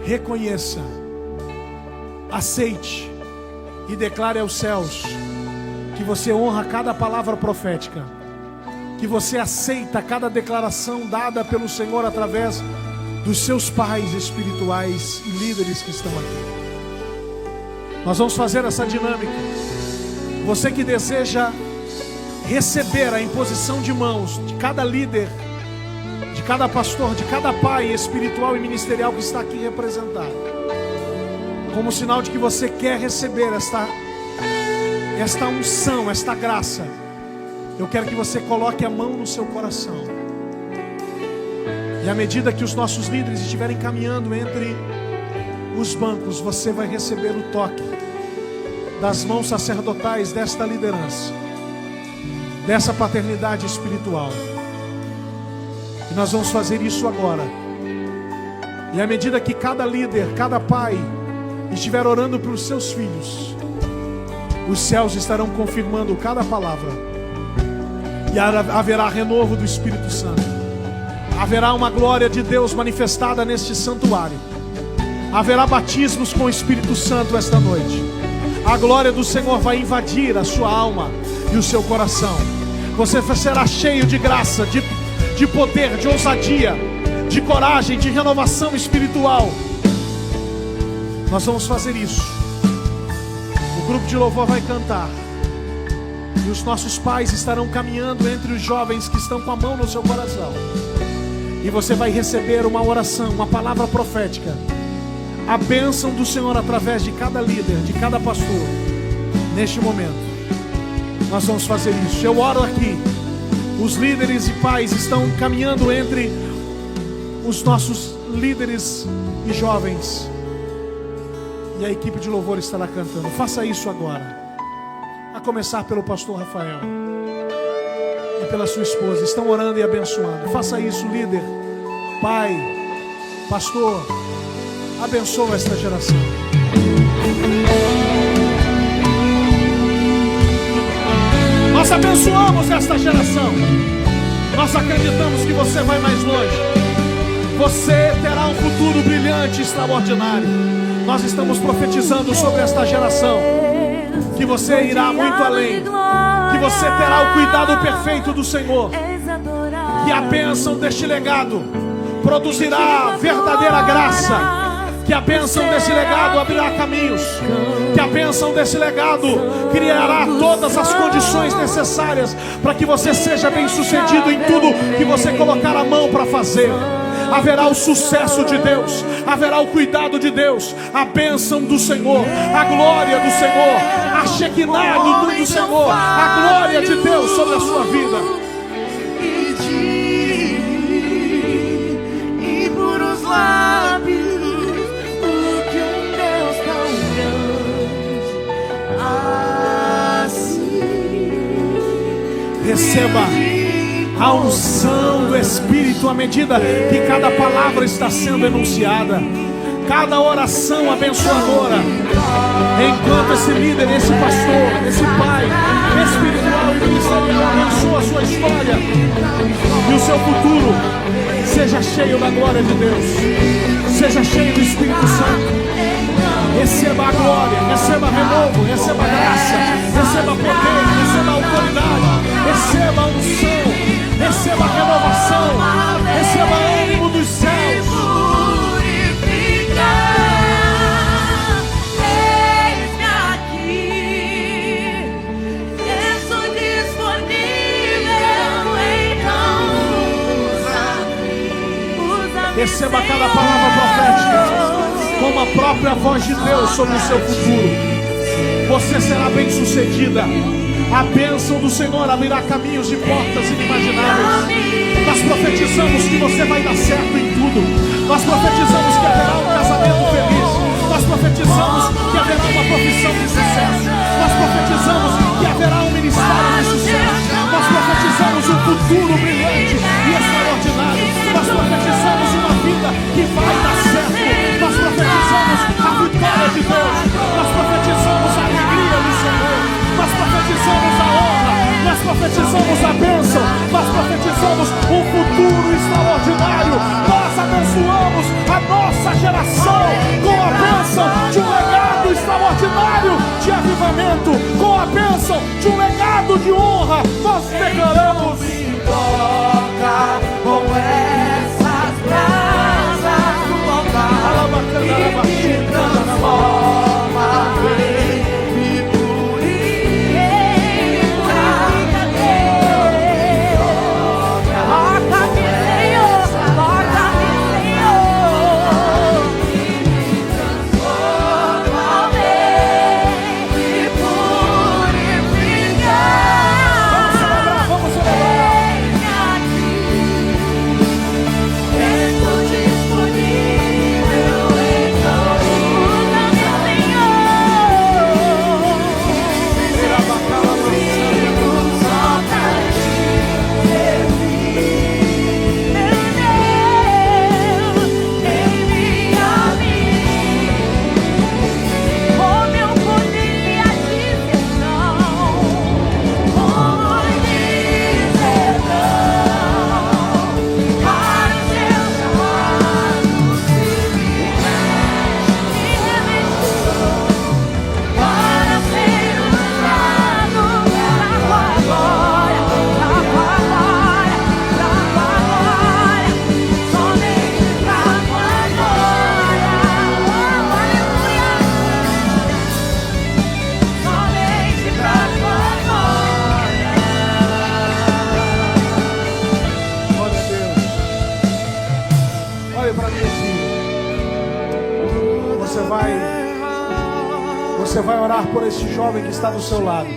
reconheça, aceite e declare aos céus que você honra cada palavra profética, que você aceita cada declaração dada pelo Senhor através dos seus pais espirituais e líderes que estão aqui. Nós vamos fazer essa dinâmica. Você que deseja receber a imposição de mãos de cada líder, de cada pastor, de cada pai espiritual e ministerial que está aqui representado, como sinal de que você quer receber esta unção, esta graça, eu quero que você coloque a mão no seu coração. E à medida que os nossos líderes estiverem caminhando entre os bancos, você vai receber o toque das mãos sacerdotais desta liderança, dessa paternidade espiritual. E nós vamos fazer isso agora. E à medida que cada líder, cada pai estiver orando pelos seus filhos, os céus estarão confirmando cada palavra. E haverá renovo do Espírito Santo. Haverá uma glória de Deus manifestada neste santuário. Haverá batismos com o Espírito Santo esta noite. A glória do Senhor vai invadir a sua alma e o seu coração. Você será cheio de graça, de poder, de ousadia, de coragem, de renovação espiritual. Nós vamos fazer isso. O grupo de louvor vai cantar. E os nossos pais estarão caminhando entre os jovens que estão com a mão no seu coração. E você vai receber uma oração, uma palavra profética. A bênção do Senhor através de cada líder, de cada pastor. Neste momento, nós vamos fazer isso. Eu oro aqui. Os líderes e pais estão caminhando entre os nossos líderes e jovens. E a equipe de louvor estará cantando. Faça isso agora. A começar pelo pastor Rafael e pela sua esposa. Estão orando e abençoando. Faça isso, líder, pai, pastor. Abençoa esta geração. Nós abençoamos esta geração. Nós acreditamos que você vai mais longe. Você terá um futuro brilhante, extraordinário. Nós estamos profetizando sobre esta geração que você irá muito além, que você terá o cuidado perfeito do Senhor, que a bênção deste legado produzirá verdadeira graça, que a bênção desse legado abrirá caminhos, que a bênção desse legado criará todas as condições necessárias para que você seja bem sucedido em tudo que você colocar a mão para fazer. Haverá o sucesso de Deus, haverá o cuidado de Deus, a bênção do Senhor, a glória do Senhor, a Shekinah do Senhor, a glória de Deus sobre a sua vida. E por os lábios o que um Deus tão grande assim. Receba a unção do Espírito à medida que cada palavra está sendo enunciada, cada oração abençoadora. Enquanto esse líder, esse pastor, esse pai espiritual e ministerial abençoa a sua história e o seu futuro, seja cheio da glória de Deus, seja cheio do Espírito Santo. Receba a glória, receba renovo, receba graça, receba poder, receba autoridade, receba unção, receba renovação, receba ânimo dos céus. Eis-me aqui, estou disponível, então usa-me. Receba cada palavra profética como a própria voz de Deus sobre o seu futuro. Você será bem sucedida. A bênção do Senhor abrirá caminhos e portas inimagináveis. Nós profetizamos que você vai dar certo em tudo. Nós profetizamos que haverá um casamento feliz. Nós profetizamos que haverá uma profissão de sucesso. Nós profetizamos que haverá um ministério de sucesso. Nós profetizamos um futuro brilhante e extraordinário. Nós profetizamos uma vida que vai dar certo. Nós profetizamos a vitória de Deus. Nós profetizamos a alegria do Senhor. Nós profetizamos a honra. Nós profetizamos a bênção. Nós profetizamos um futuro extraordinário. Nós abençoamos a nossa geração com a bênção de um legado extraordinário de avivamento, com a bênção de um legado de honra. Nós declaramos: toca com essas brasas do altar e me transforma, me purifica. Toca-me, Senhor, Você vai orar por esse jovem que está do seu lado.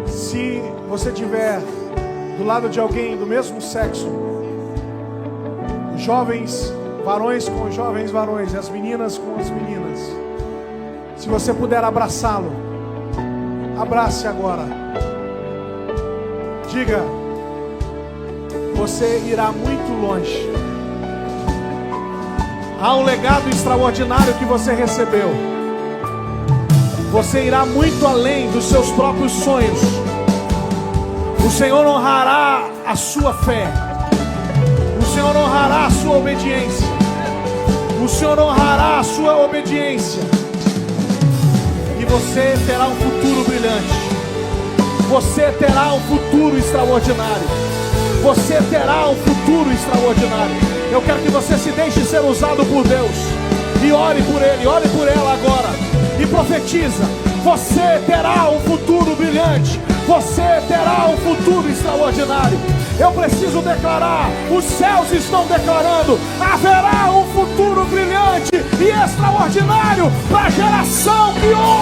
Se você tiver do lado de alguém do mesmo sexo, jovens varões com os jovens varões, as meninas com as meninas, se você puder abraçá-lo, abrace agora. Diga: você irá muito longe. Há um legado extraordinário que você recebeu. Você irá muito além dos seus próprios sonhos. O Senhor honrará a sua fé. O Senhor honrará a sua obediência. O Senhor honrará a sua obediência. E você terá um futuro brilhante. Você terá um futuro extraordinário. Você terá um futuro extraordinário. Eu quero que você se deixe ser usado por Deus. E ore por ele, ore por ela agora. E profetiza: você terá um futuro brilhante. Você terá um futuro extraordinário. Eu preciso declarar, os céus estão declarando: haverá um futuro brilhante e extraordinário para a geração que ouve.